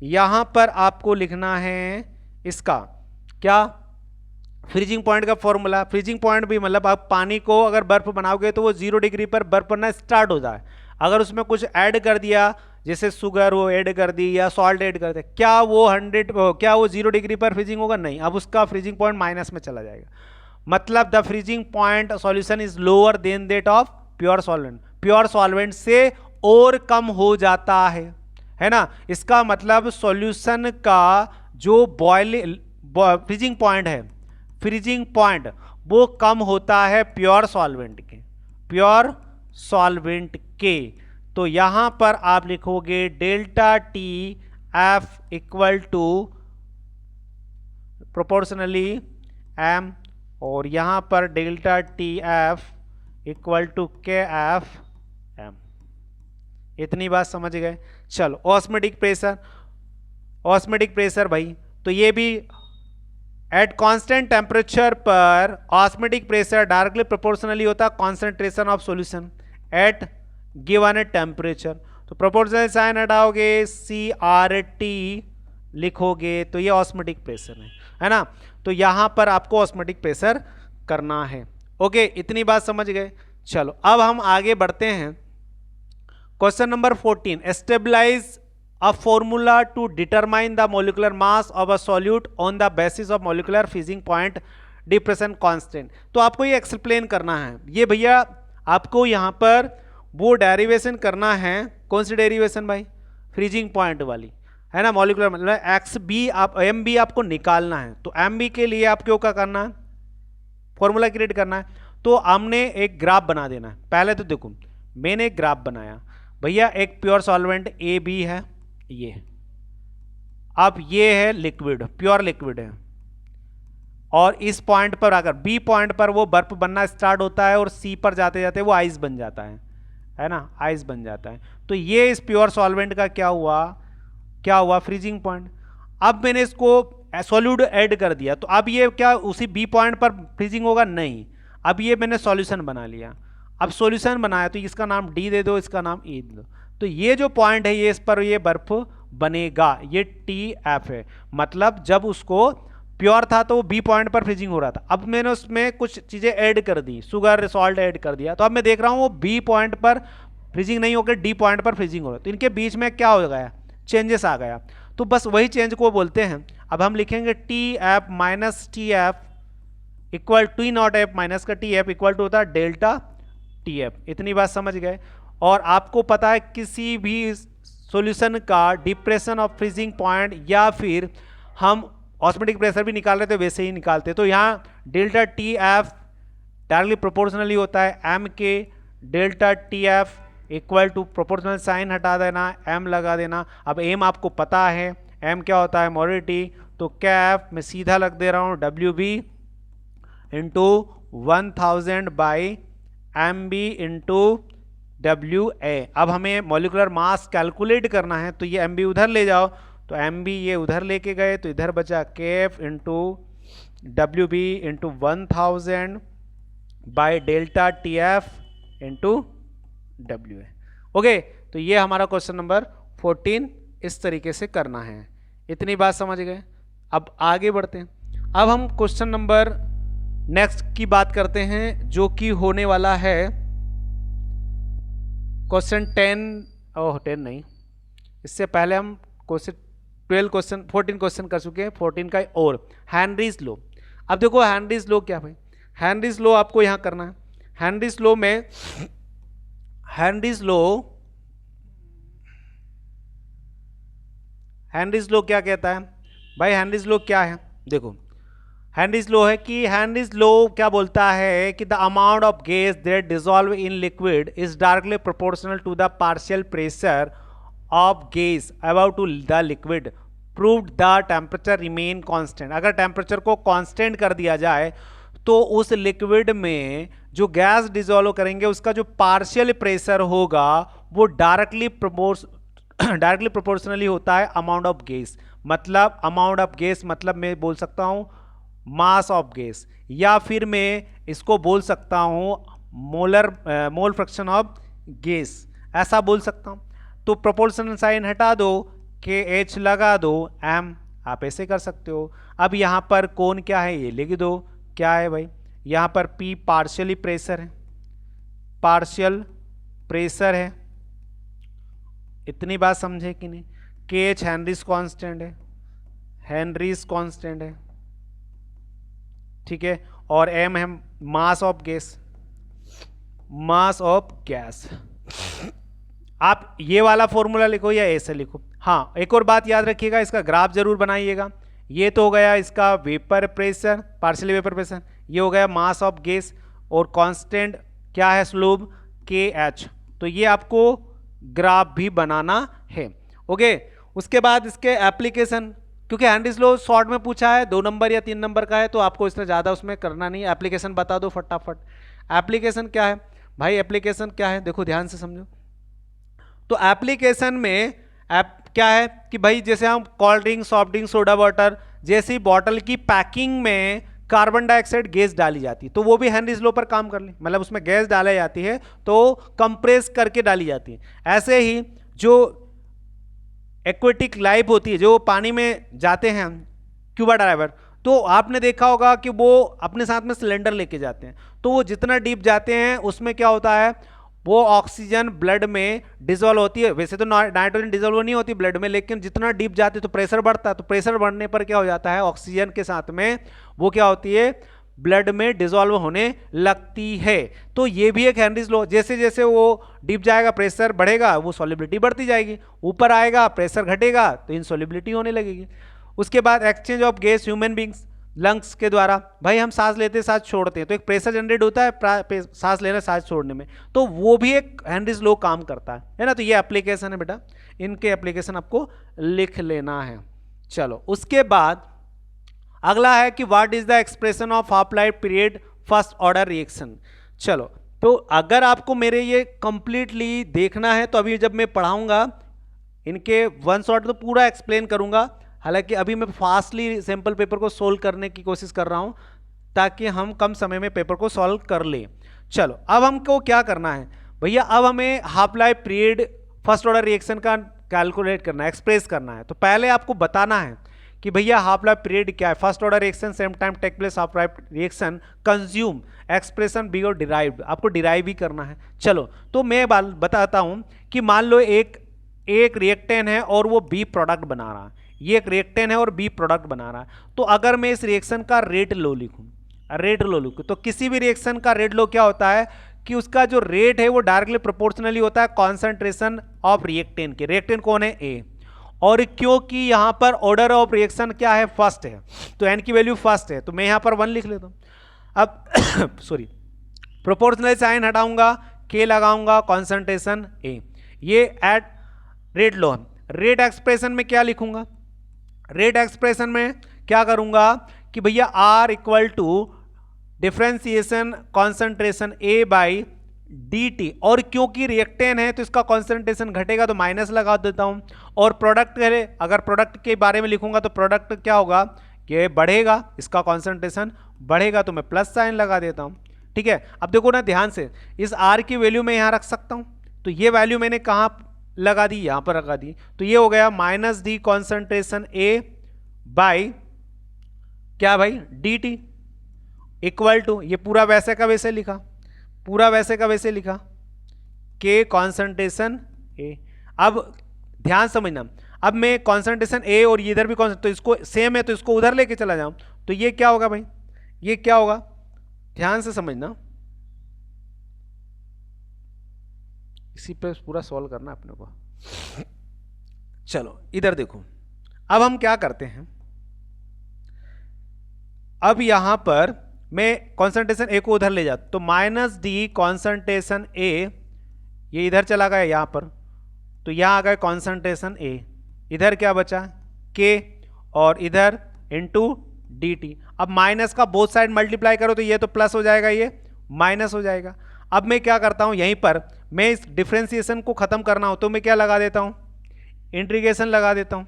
यहां पर आपको लिखना है इसका क्या, फ्रीजिंग पॉइंट का फॉर्मूला। फ्रीजिंग पॉइंट भी मतलब आप पानी को अगर बर्फ बनाओगे तो वो 0 डिग्री पर बर्फ बनना स्टार्ट हो जाए, अगर उसमें कुछ ऐड कर दिया जैसे शुगर वो ऐड कर दी या सॉल्ट ऐड कर दिया, क्या वो 0 डिग्री पर फ्रीजिंग होगा, नहीं, अब उसका फ्रीजिंग पॉइंट माइनस में चला जाएगा। मतलब the freezing point solution is lower than that of pure solvent, pure solvent से और कम हो जाता है ना। इसका मतलब सॉल्यूशन का जो फ्रीजिंग पॉइंट है, फ्रीजिंग पॉइंट वो कम होता है प्योर सॉल्वेंट के। तो यहां पर आप लिखोगे delta T F equal to proportionally M और यहाँ पर delta T F equal to K F M. इतनी बात समझ गए। चलो ऑस्मोटिक प्रेशर, ऑस्मोटिक प्रेशर भाई, तो ये भी एट कांस्टेंट टेम्परेचर पर ऑस्मोटिक प्रेशर डायरेक्टली प्रोपोर्शनली होता है concentration of solution at given temperature. तो प्रोपोर्शनल साइन हटाओगे, सी आर टी लिखोगे, तो ये ऑस्मोटिक प्रेशर है ना। तो यहां पर आपको ऑस्मोटिक प्रेशर करना है। ओके, इतनी बात समझ गए। चलो अब हम आगे बढ़ते हैं। Question number 14, एस्टेब्लाइज a formula to determine the molecular mass of a solute on the basis of molecular freezing point depression constant। तो आपको ये एक्सप्लेन करना है। ये भैया आपको यहाँ पर वो डेरिवेशन करना है। कौन सी डेरिवेशन भाई? फ्रीजिंग पॉइंट वाली, है ना। मॉलिकुलर मतलब एक्स बी आप एम बी आपको निकालना है। तो एम बी के लिए आपको क्या करना है? फॉर्मूला क्रिएट करना है। तो हमने एक ग्राफ बना देना है। पहले तो देखो मैंने एक ग्राफ बनाया भैया, एक प्योर सॉल्वेंट ए बी है ये, अब ये है लिक्विड, प्योर लिक्विड है, और इस पॉइंट पर आकर बी पॉइंट पर वो बर्फ बनना स्टार्ट होता है और सी पर जाते जाते वो आइस बन जाता है ना, आइस बन जाता है। तो ये इस प्योर सॉल्वेंट का क्या हुआ? Freezing point. अब मैंने इसको सॉल्यूट ऐड कर दिया, तो अब ये क्या उसी बी पॉइंट पर फ्रीजिंग होगा? नहीं। अब ये मैंने सॉल्यूशन बना लिया। अब सॉल्यूशन बनाया तो इसका नाम डी दे दो, इसका नाम ई दे दो। तो ये जो पॉइंट है ये इस पर ये बर्फ बनेगा, ये टी एफ है। मतलब जब उसको प्योर था तो वो बी पॉइंट पर फ्रीजिंग हो रहा था। अब मैंने उसमें कुछ चीज़ें ऐड कर दी, शुगर सॉल्ट ऐड कर दिया, तो अब मैं देख रहा हूँ वो बी पॉइंट पर फ्रीजिंग नहीं होकर डी पॉइंट पर फ्रीजिंग हो रहा है। तो इनके बीच में क्या हो गया? चेंजेस आ गया। तो बस वही चेंज को बोलते हैं। अब हम लिखेंगे T F minus T F equal T not F minus का टी एफ इक्वल टू होता है डेल्टा टी एफ। इतनी बात समझ गए। और आपको पता है किसी भी सॉल्यूशन का डिप्रेशन ऑफ फ्रीजिंग पॉइंट या फिर हम ऑस्मोटिक प्रेशर भी निकाल रहे थे वैसे ही निकालते। तो यहाँ delta T F directly proportionally होता है एम के delta T F equal to proportional sign हटा देना, एम लगा देना। अब एम आपको पता है, एम क्या होता है? मोलरिटी। तो कैफ मैं सीधा लग दे रहा हूँ W B into 1000 by M B into W A. अब हमें मॉलिकुलर मास कैलकुलेट करना है, तो ये एम बी उधर ले जाओ, तो एम बी ये उधर लेके गए, तो इधर बचा K F into W B into 1000 by delta T F into W A. Okay, तो ये हमारा क्वेश्चन नंबर 14 इस तरीके से करना है। इतनी बात समझ गए। अब आगे बढ़ते हैं। अब हम क्वेश्चन नंबर नेक्स्ट की बात करते हैं, जो कि होने वाला है क्वेश्चन 10 नहीं, इससे पहले हम क्वेश्चन 14 क्वेश्चन कर चुके हैं। 14 का और हेनरीज लॉ। अब देखो हेनरीज लॉ क्या भाई? हेनरीज लॉ आपको यहां करना है। हेनरीज लॉ में हेनरीज लॉ क्या कहता है भाई? हेनरीज लॉ क्या है? देखो हेनरीज लॉ है कि हेनरीज लॉ क्या बोलता है कि the amount of gas that dissolve in liquid is directly proportional to the partial pressure of gas about to the liquid proved the temperature remain constant. अगर टेम्परेचर को constant कर दिया जाए तो उस लिक्विड में जो गैस डिसॉल्व करेंगे उसका जो पार्शियल प्रेशर होगा वो डायरेक्टली प्रोपोर्शनली होता है अमाउंट ऑफ गैस। मतलब अमाउंट ऑफ गैस मतलब मैं बोल सकता हूं मास ऑफ गैस, या फिर मैं इसको बोल सकता हूं मोल फ्रैक्शन ऑफ गैस, ऐसा बोल सकता हूं। तो प्रोपोर्शनल साइन हटा दो, के एच लगा दो, एम आप ऐसे कर सकते हो। अब यहां पर कौन क्या है ये लिख दो। क्या है भाई? यहां पर पी पार्शियली प्रेशर है, पार्शियल प्रेशर है। इतनी बात समझे कि नहीं? के एच हेनरीज कांस्टेंट है, हेनरीज कांस्टेंट है, ठीक है। और एम है mass of gas, mass of gas. आप ये वाला फॉर्मूला लिखो या ऐसे लिखो। हाँ, एक और बात याद रखिएगा, इसका ग्राफ जरूर बनाइएगा। ये तो हो गया इसका vapour pressure, partially vapour pressure, ये हो गया मास ऑफ गैस, और कांस्टेंट क्या है? स्लोप के एच। तो ये आपको ग्राफ भी बनाना है। ओके, उसके बाद इसके एप्लीकेशन क्योंकि हेनरीज लॉ शॉर्ट में पूछा है, 2 नंबर या 3 नंबर का है, तो आपको इससे ज़्यादा उसमें करना नहीं। एप्लीकेशन बता दो फटाफट। एप्लीकेशन क्या है भाई, एप्लीकेशन क्या है, देखो ध्यान से समझो। तो एप्लीकेशन में क्या है कि भाई जैसे हम cold drink, soft drink, soda water जैसी बॉटल की पैकिंग में कार्बन डाइऑक्साइड गैस डाली जाती है, तो वो भी हेनरीज लॉ पर काम कर ले, मतलब उसमें गैस डाली जाती है तो कंप्रेस करके डाली जाती है। ऐसे ही जो एक्वेटिक लाइफ होती है, जो पानी में जाते हैं स्कूबा डाइवर, तो आपने देखा होगा कि वो अपने साथ में सिलेंडर लेके जाते हैं, तो वो जितना डीप जाते हैं उसमें क्या होता है, वो ऑक्सीजन ब्लड में डिजोल्व होती है। वैसे तो नाइट्रोजन डिजोल्व नहीं होती ब्लड में, लेकिन जितना डीप जाते तो प्रेशर बढ़ता है, तो प्रेशर बढ़ने पर क्या हो जाता है, ऑक्सीजन के साथ में वो क्या होती है, ब्लड में डिजोल्व होने लगती है। तो ये भी एक हेनरीज लॉ, जैसे जैसे वो डीप जाएगा प्रेशर बढ़ेगा, वो सॉल्युबिलिटी बढ़ती जाएगी, ऊपर आएगा प्रेशर घटेगा तो इनसॉल्युबिलिटी होने लगेगी। उसके बाद exchange of gas human beings lungs के द्वारा, भाई हम सांस लेते सांस छोड़ते हैं, तो एक प्रेशर जनरेट होता है सांस लेना सांस छोड़ने में, तो वो भी एक हेनरीज लॉ काम करता है ना। तो ये एप्लीकेशन है बेटा, इनके एप्लीकेशन आपको लिख लेना है। चलो उसके बाद अगला है कि what is the expression of half life period first order reaction. चलो तो अगर आपको मेरे ये कंप्लीटली देखना है तो अभी जब मैं पढ़ाऊंगा इनके वन शॉट तो पूरा एक्सप्लेन करूंगा, हालांकि अभी मैं फास्टली सैंपल पेपर को सोल्व करने की कोशिश कर रहा हूं ताकि हम कम समय में पेपर को सॉल्व कर ले। चलो अब हमको क्या करना है भैया, अब हमें half life period first order reaction का कैलकुलेट करना है, एक्सप्रेस करना है। तो पहले आपको बताना है कि भैया हाफ लाइफ पीरियड क्या है, first order reaction same time take place, half life reaction consume expression be और डिराइव्ड, आपको डिराइव भी करना है। चलो तो मैं बताता हूं कि मान लो एक रिएक्टेंट है और वो बी प्रोडक्ट बना रहा है, ये एक रिएक्टेंट है और बी प्रोडक्ट बना रहा है। तो अगर मैं इस रिएक्शन का रेट लो लिखूं, तो किसी भी रिएक्शन का रेट लो क्या होता है कि उसका जो रेट है वो डायरेक्टली प्रोपोर्शनली होता है कॉन्सेंट्रेशन ऑफ रिएक्टेंट के। रिएक्टेंट कौन है, ए, और क्योंकि यहां पर ऑर्डर ऑफ रिएक्शन क्या है, फर्स्ट है, तो एन की वैल्यू फर्स्ट है, तो मैं यहां पर 1 लिख लेता हूं। अब सॉरी, प्रोपोर्शनल साइन हटाऊंगा, के लगाऊंगा, कॉन्सेंट्रेशन ए, ये at rate low. Rate expression में क्या लिखूंगा, रेट एक्सप्रेशन में क्या करूंगा कि भैया R equal to differentiation concentration A by D T, और क्योंकि रिएक्टेंट है तो इसका कॉन्सेंट्रेशन घटेगा तो माइनस लगा देता हूं, और प्रोडक्ट है, अगर प्रोडक्ट के बारे में लिखूंगा तो प्रोडक्ट क्या होगा कि बढ़ेगा, इसका कॉन्सेंट्रेशन बढ़ेगा, तो मैं प्लस साइन लगा देता हूं। ठीक है, अब देखो ना ध्यान से, इस आर की वैल्यू मैं यहां रख सकता हूं, तो ये वैल्यू मैंने कहां लगा दी, यहां पर लगा दी, तो ये हो गया minus D concentration A by क्या भाई डी टी इक्वल टू, ये पूरा वैसे का वैसे लिखा, पूरा वैसे का वैसे लिखा, के कॉन्सेंट्रेशन ए। अब ध्यान समझना, अब मैं कॉन्सेंट्रेशन ए और ये इधर भी तो इसको सेम है तो इसको उधर लेके चला जाऊं, तो ये क्या होगा भाई, ये क्या होगा, ध्यान से समझना, इसी पे पूरा सॉल्व करना अपने को। चलो इधर देखो, अब हम क्या करते हैं, अब यहां पर मैं कॉन्सेंट्रेशन ए को उधर ले जाता, तो माइनस डी कॉन्सेंट्रेशन ए, ये इधर चला गया यहां पर, तो यहां आ गया कॉन्सेंट्रेशन ए, इधर क्या बचा के, और इधर इनटू डी टी। अब माइनस का बोथ साइड मल्टीप्लाई करो तो ये तो प्लस हो जाएगा, ये माइनस हो जाएगा। अब मैं क्या करता हूं, यहीं पर मैं इस डिफ्रेंसिएशन को खत्म करना हो तो मैं क्या लगा देता हूं, इंटीग्रेशन लगा देता हूं,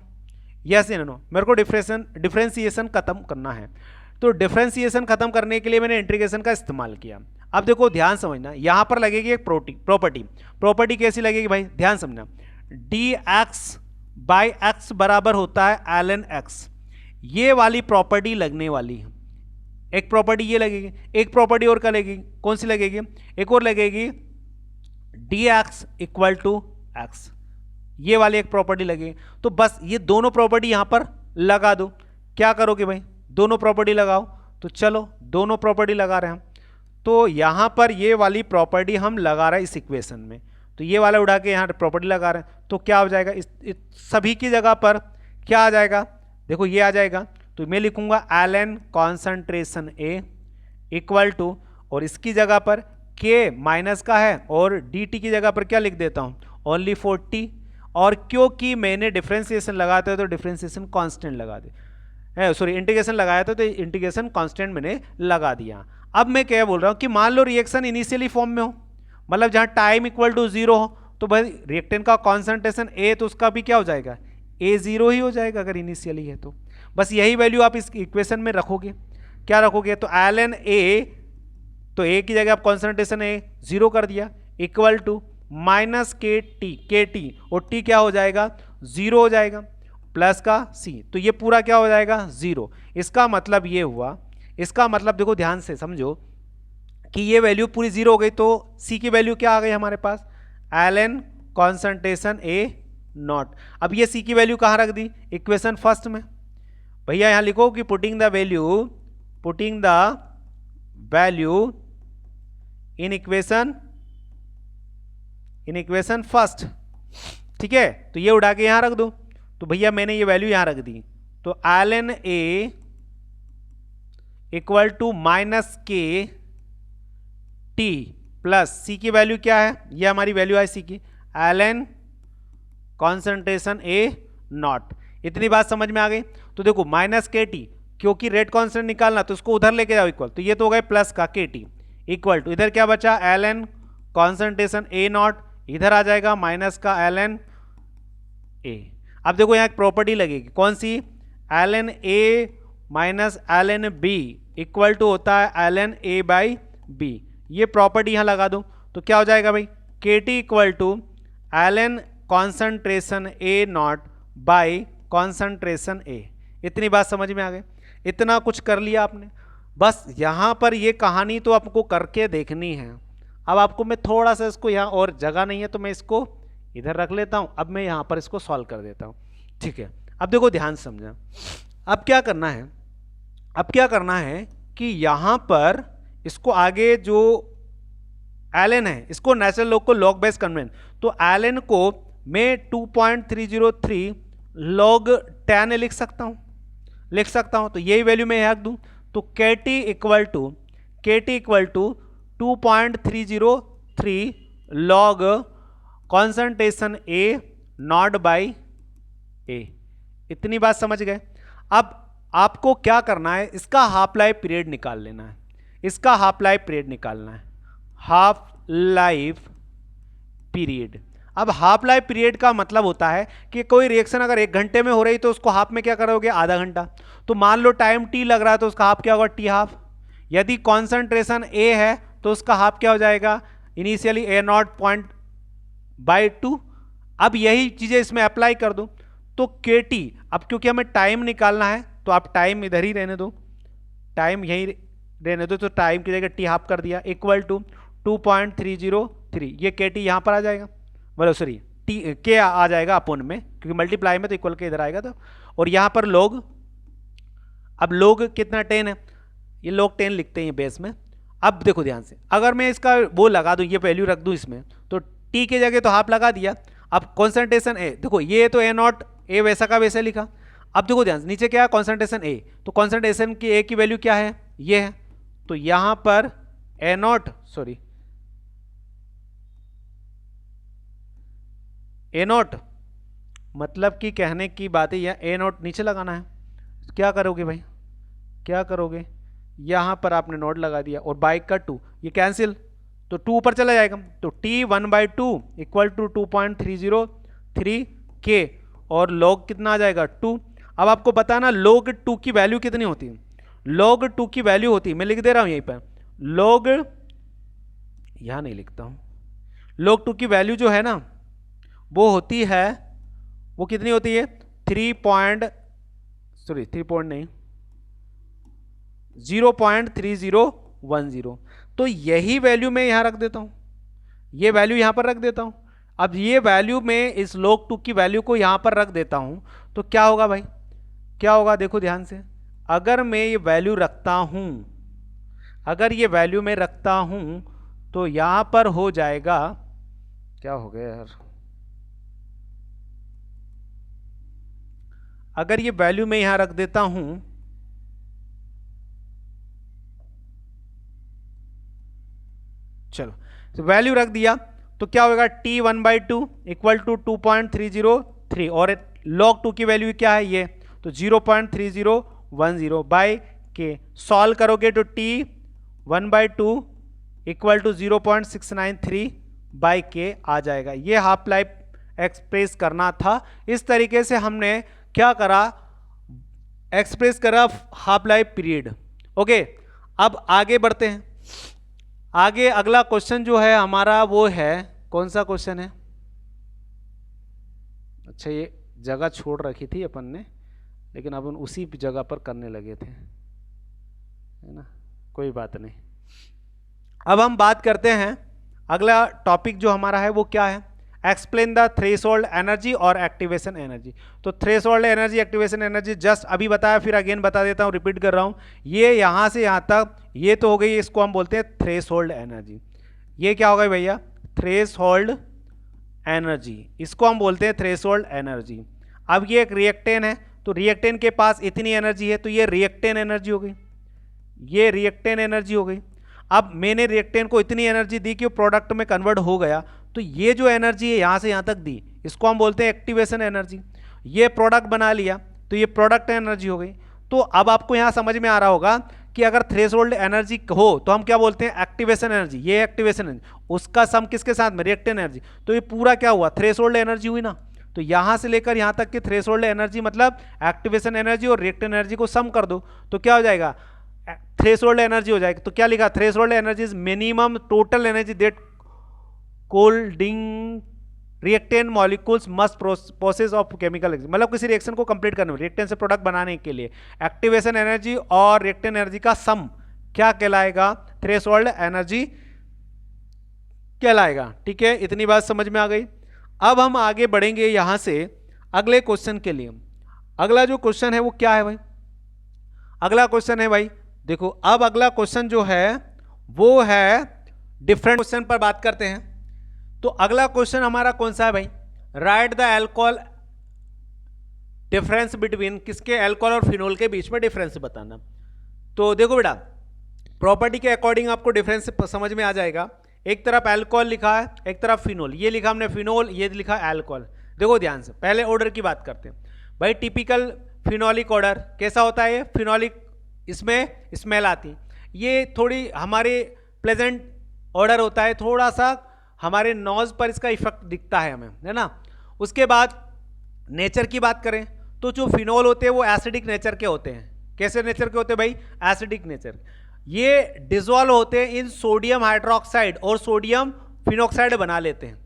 यस या नो, मेरे को डिफ्रेंसिएशन खत्म करना है, तो डिफ्रेंसिएशन खत्म करने के लिए मैंने इंटीग्रेशन का इस्तेमाल किया। अब देखो ध्यान समझना, यहां पर लगेगी एक प्रॉपर्टी कैसी लगेगी भाई, ध्यान समझना, डी एक्स बाई एक्स बराबर होता है एल एन एक्स, ये वाली प्रॉपर्टी लगने वाली है। एक प्रॉपर्टी ये लगेगी, एक प्रॉपर्टी और क्या लगेगी, कौन सी लगेगी, एक और लगेगी D X equal to X, ये वाली एक प्रॉपर्टी लगेगी। तो बस ये दोनों प्रॉपर्टी यहां पर लगा दो। क्या करोगे भाई, दोनों प्रॉपर्टी लगाओ, तो चलो दोनों प्रॉपर्टी लगा रहे हैं हम, तो यहां पर ये वाली प्रॉपर्टी हम लगा रहे हैं इस इक्वेशन में, तो ये वाला उड़ा के यहां प्रॉपर्टी लगा रहे हैं, तो क्या हो जाएगा, इस सभी की जगह पर क्या आ जाएगा, देखो ये आ जाएगा, तो मैं लिखूंगा L N concentration A equal to, और इसकी जगह पर के माइनस का है और डी टी की जगह पर क्या लिख देता हूं, ओनली 40, और क्योंकि मैंने डिफरेंशिएशन लगाते तो डिफरेंशिएशन कांस्टेंट लगा दे, सॉरी इंटीग्रेशन लगाया था तो इंटीग्रेशन कांस्टेंट मैंने लगा दिया। अब मैं क्या बोल रहा हूँ कि मान लो रिएक्शन इनिशियली फॉर्म में हो, मतलब जहाँ टाइम इक्वल टू 0 हो, तो भाई रिएक्टेंट का कॉन्सेंट्रेशन ए, तो उसका भी क्या हो जाएगा, ए 0 ही हो जाएगा अगर इनिशियली है तो। बस यही वैल्यू आप इस इक्वेशन में रखोगे, क्या रखोगे, तो ln ए, तो ए की जगह आप कॉन्सेंट्रेशन ए 0 कर दिया, equal to minus K T, और टी क्या हो जाएगा, 0 हो जाएगा, प्लस का सी, तो ये पूरा क्या हो जाएगा 0। इसका मतलब ये हुआ, इसका मतलब देखो ध्यान से समझो कि ये वैल्यू पूरी 0 हो गई, तो सी की वैल्यू क्या आ गई हमारे पास, ln कॉन्सेंट्रेशन ए नॉट। अब ये सी की वैल्यू कहाँ रख दी, इक्वेशन फर्स्ट में। भैया यहां लिखो कि putting the value in equation first, ठीक है, तो ये उड़ा के यहां रख दो। तो भैया मैंने ये वैल्यू यहां रख दी, तो ln A equal to minus K T plus C की वैल्यू क्या है, ये हमारी वैल्यू है सी की, ln कॉन्सेंट्रेशन ए नॉट। इतनी बात समझ में आ गई। तो देखो माइनस के टी, क्योंकि रेट कांस्टेंट निकालना तो उसको उधर लेके जाओ इक्वल, तो ये तो हो गए प्लस का के टी, इक्वल टू इधर क्या बचा, ln कॉन्सेंट्रेशन ए नॉट, इधर आ जाएगा माइनस का ln ए। अब देखो यहाँ एक प्रॉपर्टी लगेगी, कौन सी, ln A minus ln B equal to होता है ln ए बाई बी। ये प्रॉपर्टी यहाँ लगा दो तो क्या हो जाएगा भाई, K T equal to ln concentration A not by concentration A. इतनी बात समझ में आ गई, इतना कुछ कर लिया आपने। बस यहाँ पर ये कहानी तो आपको करके देखनी है। अब आपको मैं थोड़ा सा इसको, यहाँ और जगह नहीं है तो मैं इसको इधर रख लेता हूँ, अब मैं यहाँ पर इसको सॉल्व कर देता हूँ, ठीक है। अब देखो ध्यान से समझा, अब क्या करना है, अब क्या करना है कि यहाँ पर इसको आगे जो ln है इसको नेचुरल लॉग को लॉग बेस कन्वर्ट, तो ln को मैं 2.303 log 10 लिख सकता हूं, तो यही वैल्यू मैं रख दूं, तो KT equal to 2.303 log concentration A not by A. इतनी बात समझ गए। अब आपको क्या करना है, इसका हाफ लाइफ पीरियड निकाल लेना है, इसका हाफ लाइफ पीरियड निकालना है, हाफ लाइफ पीरियड। अब हाफ लाइफ पीरियड का मतलब होता है कि कोई रिएक्शन अगर 1 घंटे में हो रही तो उसको हाफ में क्या करोगे, आधा घंटा। तो मान लो टाइम टी लग रहा है तो उसका हाफ क्या होगा, टी हाफ। यदि कॉन्सेंट्रेशन ए है तो उसका हाफ क्या हो जाएगा, initially A not point by 2। अब यही चीजें इसमें अप्लाई कर दो, तो के टी, अब क्योंकि हमें टाइम निकालना है तो आप टाइम इधर ही रहने दो, टाइम यही रहने दो, तो टाइम की जगह टी हाफ कर दिया, इक्वल टू 2.303, ये के टी यहाँ पर आ जाएगा, बोलो सॉरी टी के आ जाएगा अपोन में, क्योंकि मल्टीप्लाई में तो इक्वल के इधर आएगा, तो और यहाँ पर लोग, अब लोग कितना 10 है, ये लोग 10 लिखते हैं बेस में। अब देखो ध्यान से, अगर मैं इसका वो लगा दूं, ये वैल्यू रख दूं इसमें, तो टी के जगह तो हाफ लगा दिया। अब कॉन्सेंट्रेशन ए, देखो ये तो ए नॉट, ए वैसा का वैसे लिखा। अब देखो ध्यान से, नीचे क्या है, कॉन्सेंट्रेशन ए, तो कॉन्सेंट्रेशन की ए की वैल्यू क्या है, ये है, तो यहां पर ए नॉट, सॉरी ए नॉट, मतलब कि कहने की बात है, यह ए नॉट नीचे लगाना है। क्या करोगे भाई, क्या करोगे, यहां पर आपने नोट लगा दिया और बाई का 2, ये कैंसिल, तो 2 ऊपर चला जाएगा, तो टी 1/2 इक्वल टू 2.303 के, और लॉग कितना आ जाएगा 2। अब आपको पता है ना log 2 की वैल्यू कितनी होती है, log 2 की वैल्यू होती है, मैं लिख दे रहा हूं यहीं पर, log, यहां नहीं लिखता हूं, log 2 की वैल्यू जो है ना वो होती है, वो कितनी होती है 0.3010। तो यही वैल्यू मैं यहां रख देता हूं, ये वैल्यू यहां पर रख देता हूं। अब ये वैल्यू में इस log 2 की वैल्यू को यहां पर रख देता हूं, तो क्या होगा भाई, क्या होगा, देखो ध्यान से, अगर मैं ये वैल्यू रखता हूं, अगर ये वैल्यू में रखता हूं तो यहां पर हो जाएगा, क्या हो गया यार, अगर ये वैल्यू मैं यहां रख देता हूं, चलो तो वैल्यू रख दिया, तो क्या होगा T1/2 इक्वल टू 2.303 और log 2 की वैल्यू क्या है ये, तो 0.3010 बाय के। सॉल्व करोगे तो T1/2 इक्वल टू 0.693 बाय के आ जाएगा। ये हाफ लाइफ एक्सप्रेस करना था। इस तरीके से हमने क्या करा, एक्सप्रेस करा हाफ लाइफ पीरियड। ओके, अब आगे बढ़ते हैं। आगे अगला क्वेश्चन जो है हमारा वो है, कौन सा क्वेश्चन है, अच्छा ये जगह छोड़ रखी थी अपन ने, लेकिन अपन उसी जगह पर करने लगे थे, है ना, कोई बात नहीं। अब हम बात करते हैं, अगला टॉपिक जो हमारा है वो क्या है, एक्सप्लेन द थ्रेशोल्ड एनर्जी और एक्टिवेशन एनर्जी। तो threshold energy, activation energy just अभी बताया, फिर अगेन बता देता हूँ, रिपीट कर रहा हूँ। ये यहाँ से यहाँ तक ये तो हो गई, इसको हम बोलते हैं थ्रेशोल्ड एनर्जी। ये क्या होगा भैया, थ्रेशोल्ड एनर्जी, इसको हम बोलते हैं थ्रेशोल्ड एनर्जी। अब ये एक रिएक्टेन है, तो रिएक्टेन के पास इतनी एनर्जी है, तो ये रिएक्टेन एनर्जी हो गई, ये रिएक्टेन एनर्जी हो गई। अब मैंने रिएक्टेन को इतनी एनर्जी दी कि वो प्रोडक्ट में कन्वर्ट हो गया, तो ये जो एनर्जी है यहाँ से यहाँ तक दी, इसको हम बोलते हैं एक्टिवेशन एनर्जी। ये प्रोडक्ट बना लिया, तो ये प्रोडक्ट एनर्जी हो गई। तो अब आपको यहाँ समझ में आ रहा होगा कि अगर थ्रेशोल्ड एनर्जी हो तो हम क्या बोलते हैं, एक्टिवेशन एनर्जी। ये एक्टिवेशन एनर्जी, उसका सम किसके साथ में, रिएक्टेन एनर्जी। तो ये पूरा क्या हुआ, थ्रेशोल्ड एनर्जी हुई ना। तो यहाँ से लेकर यहाँ तक की थ्रेशोल्ड एनर्जी मतलब एक्टिवेशन एनर्जी और रिएक्टेन एनर्जी को सम कर दो, तो क्या हो जाएगा, थ्रेशोल्ड एनर्जी हो जाएगी। तो क्या लिखा, threshold energy is minimum total energy that कोल्डिंग reactant molecules must process of chemical, मतलब किसी रिएक्शन को कंप्लीट करने में, रिएक्टेंट से प्रोडक्ट बनाने के लिए एक्टिवेशन एनर्जी और रिएक्टेंट एनर्जी का सम क्या कहलाएगा, थ्रेशोल्ड एनर्जी कहलाएगा। ठीक है, इतनी बात समझ में आ गई। अब हम आगे बढ़ेंगे यहां से अगले क्वेश्चन के लिए। अगला जो क्वेश्चन है वो क्या है भाई, अगला क्वेश्चन है भाई देखो, अब अगला क्वेश्चन जो है वो है डिफरेंट क्वेश्चन पर बात करते हैं। तो अगला क्वेश्चन हमारा कौन सा है भाई, right the alcohol difference between, किसके, अल्कोहल और फिनोल के बीच में डिफरेंस बताना। तो देखो बेटा, प्रॉपर्टी के अकॉर्डिंग आपको डिफरेंस समझ में आ जाएगा। एक तरफ अल्कोहल लिखा है, एक तरफ फिनोल, ये लिखा हमने फिनोल, ये लिखा अल्कोहल। देखो ध्यान से, पहले ऑर्डर की बात करते हैं भाई। टिपिकल फिनोलिक ऑर्डर कैसा होता है, ये इसमें स्मेल आती, ये थोड़ी हमारे प्लेजेंट ऑर्डर होता है, थोड़ा सा हमारे नोज पर इसका इफेक्ट दिखता है हमें, है ना। उसके बाद नेचर की बात करें तो जो फिनोल होते हैं वो एसिडिक नेचर के होते हैं। कैसे नेचर के होते हैं भाई, एसिडिक नेचर। ये डिजोल्व होते हैं इन सोडियम हाइड्रोक्साइड और सोडियम फिनोक्साइड बना लेते हैं।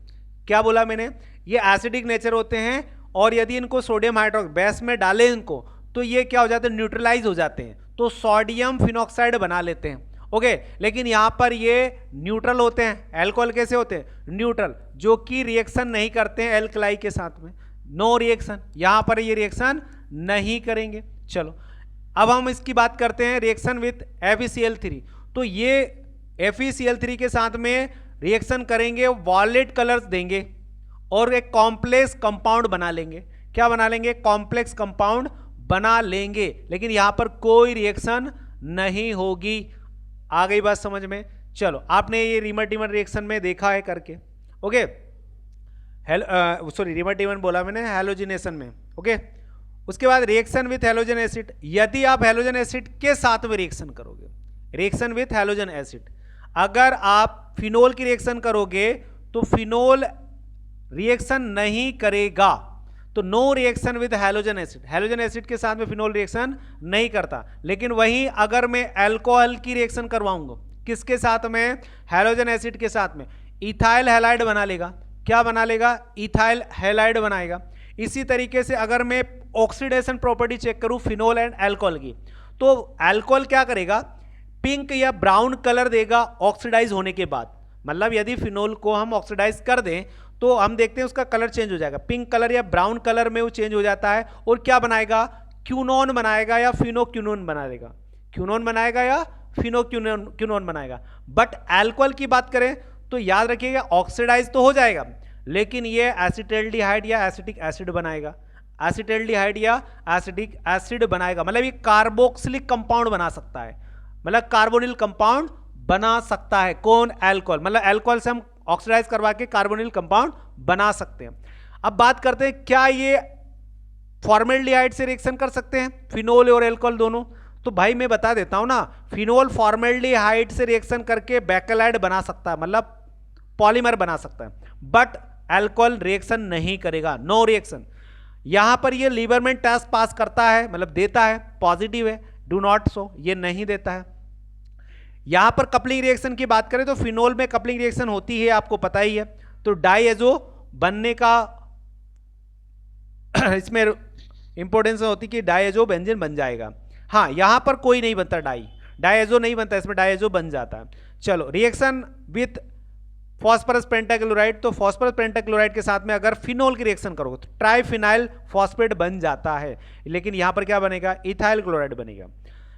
क्या बोला मैंने, ये एसिडिक नेचर होते हैं, और यदि इनको सोडियम हाइड्रोक्साइड बेस में डालें इनको, तो ये क्या हो जाते हैं, न्यूट्रलाइज हो जाते हैं, तो सोडियम फिनोक्साइड बना लेते हैं। ओके, लेकिन यहां पर ये न्यूट्रल होते हैं। अल्कोहल कैसे होते हैं, न्यूट्रल, जो कि रिएक्शन नहीं करते हैं एल्कलाई के साथ में, नो रिएक्शन, यहां पर ये रिएक्शन नहीं करेंगे। चलो अब हम इसकी बात करते हैं रिएक्शन विथ FeCl3। तो ये FeCl3 के साथ में रिएक्शन करेंगे, वॉयलेट कलर्स देंगे और एक कॉम्प्लेक्स कंपाउंड बना लेंगे। क्या बना लेंगे, कॉम्प्लेक्स कंपाउंड बना लेंगे, लेकिन यहां पर कोई रिएक्शन नहीं होगी। आ गई बात समझ में। चलो आपने ये रीमर डीमर रिएक्शन में देखा है करके। ओके, सॉरी रीमर डीमर बोला मैंने, हैलोजिनेशन में। ओके, उसके बाद रिएक्शन विथ हैलोजन एसिड। यदि आप हैलोजन एसिड के साथ में रिएक्शन करोगे, रिएक्शन विथ हैलोजन एसिड, अगर आप फिनोल की रिएक्शन करोगे तो फिनोल रिएक्शन नहीं करेगा, तो no reaction with halogen acid. Halogen acid के साथ में फिनोल रिएक्शन नहीं करता। लेकिन वहीं अगर मैं अल्कोहल की रिएक्शन करवाऊंगा, किसके साथ में, हैलोजन एसिड के साथ में, इथाइल हैलाइड बना लेगा। क्या बना लेगा, इथाइल हैलाइड बनाएगा। इसी तरीके से अगर मैं ऑक्सीडेशन प्रॉपर्टी चेक करूं फिनोल एंड अल्कोहल की, तो अल्कोहल क्या करेगा, पिंक या ब्राउन कलर देगा ऑक्सीडाइज होने के बाद। मतलब यदि फिनोल को हम ऑक्सीडाइज कर दें तो हम देखते हैं उसका कलर चेंज हो जाएगा, पिंक कलर या ब्राउन कलर में वो चेंज हो जाता है, और क्या बनाएगा, क्यूनोन बनाएगा या फिनोक्यूनोन बना देगा, क्यूनोन बनाएगा या फिनोक्यूनोन बनाएगा। बट अल्कोहल की बात करें तो याद रखिएगा ऑक्सीडाइज तो हो जाएगा, लेकिन ये एसिटाल्डिहाइड या एसिटिक एसिड बनाएगा, एसिटाल्डिहाइड या एसिटिक एसिड बनाएगा। मतलब ये कार्बोक्सिलिक कंपाउंड बना सकता है, मतलब कार्बोनिल कंपाउंड बना सकता है। कौन, अल्कोहल। मतलब अल्कोहल से हम ऑक्सीडाइज करवा के कार्बोनिल कंपाउंड बना सकते हैं। अब बात करते हैं क्या ये फॉर्मेल्डिहाइड से रिएक्शन कर सकते हैं, फिनोल और एल्कोहल दोनों। तो भाई मैं बता देता हूं ना, फिनोल फॉर्मेल्डिहाइड से रिएक्शन करके बैकेलाइड बना सकता है, मतलब पॉलीमर बना सकता है, बट अल्कोहल रिएक्शन नहीं करेगा, नो रिएक्शन। यहां पर ये लीबरमैन टेस्ट पास करता है, मतलब देता है, पॉजिटिव है, डू नॉट शो, ये नहीं देता है। यहां पर कपलिंग रिएक्शन की बात करें तो फिनोल में कपलिंग रिएक्शन होती है, आपको पता ही है। तो डाइएजो बनने का इसमें इंपॉर्टेंस होती कि डाइएजो बेंजीन बन जाएगा। हाँ, यहां पर कोई नहीं बनता, डाइएजो नहीं बनता, इसमें डाइएजो बन जाता है। चलो, रिएक्शन विथ फॉस्फरस पेंटाक्लोराइड, तो फॉस्फरस पेंटाक्लोराइड के साथ में अगर फिनोल की रिएक्शन करोगे तो ट्राइफिनाइल फॉस्फेट बन जाता है, लेकिन यहां पर क्या बनेगा, इथाइल क्लोराइड बनेगा।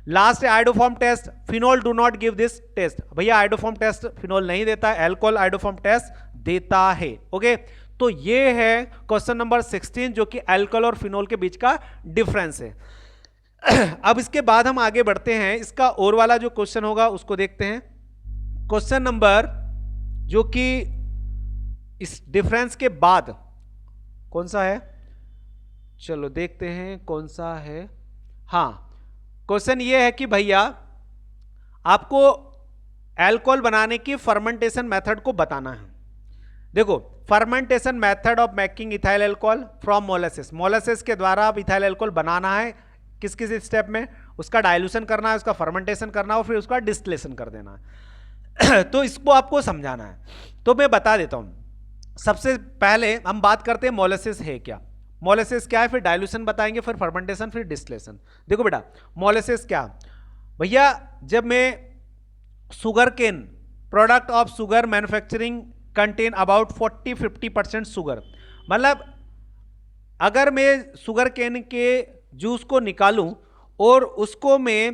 लास्ट है iodoform test, phenol do not give this test, भैया आइडोफॉर्म टेस्ट फिनोल नहीं देता है, अल्कोहल आइडोफॉर्म टेस्ट देता है। ओके, तो ये है क्वेश्चन नंबर 16 जो कि अल्कोहल और फिनोल के बीच का डिफरेंस है। अब इसके बाद हम आगे बढ़ते हैं, इसका और वाला जो क्वेश्चन होगा उसको देखते हैं। क्वेश्चन नंबर जो कि इस डिफरेंस के बाद कौन सा है, चलो देखते हैं कौन सा है। हाँ, क्वेश्चन ये है कि भैया आपको अल्कोहल बनाने की फर्मेंटेशन मेथड को बताना है। देखो, fermentation method of making ethyl alcohol from molasses, molasses के द्वारा आप इथाइल अल्कोहल बनाना है। किस किस स्टेप में, उसका डाइल्यूशन करना है, उसका फर्मेंटेशन करना है और फिर उसका डिस्टिलेशन कर देना है। तो इसको आपको समझाना है, तो मैं बता देता हूं। सबसे पहले हम बात करते हैं मोलासेस है क्या, मोलासेस क्या है, फिर डाइल्यूशन बताएंगे, फिर फर्मेंटेशन, फिर डिस्टिलेशन। देखो बेटा, मोलासेस क्या भैया, जब मैं sugar cane product of sugar manufacturing contain about 40-50% sugar, मतलब अगर मैं शुगर केन के जूस को निकालूं और उसको मैं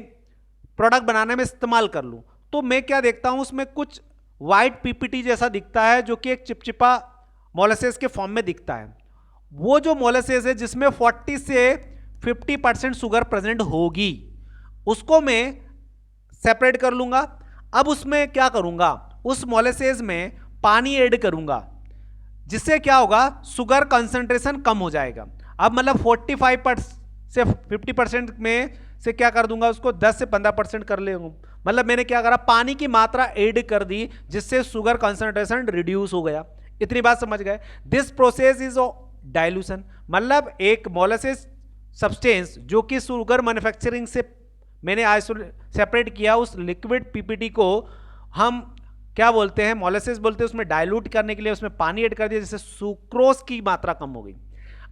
प्रोडक्ट बनाने में इस्तेमाल कर लूं, तो मैं क्या देखता हूं, उसमें कुछ वाइट पीपीटी जैसा दिखता है जो कि एक चिपचिपा मोलासेस के फॉर्म में दिखता है। वो जो मोलासेस है जिसमें 40 से 50% शुगर प्रेजेंट होगी, उसको मैं सेपरेट कर लूंगा। अब उसमें क्या करूंगा, उस मोलासेस में पानी ऐड करूंगा, जिससे क्या होगा, शुगर कंसंट्रेशन कम हो जाएगा। अब मतलब 45% से 50% में से क्या कर दूंगा, उसको 10 से 15% कर ले, मतलब मैंने क्या करा, पानी की मात्रा ऐड कर दी, जिससे शुगर कंसंट्रेशन रिड्यूस हो गया। इतनी बात समझ गए। दिस प्रोसेस इज डाइल्यूशन, मतलब एक मोलासेस सब्सटेंस जो कि शुगर मैन्युफैक्चरिंग से मैंने सेपरेट किया, उस लिक्विड पीपीटी को हम क्या बोलते हैं, मोलासेस बोलते हैं। उसमें डाइल्यूट करने के लिए उसमें पानी ऐड कर दिया, जिससे सुक्रोज की मात्रा कम हो गई।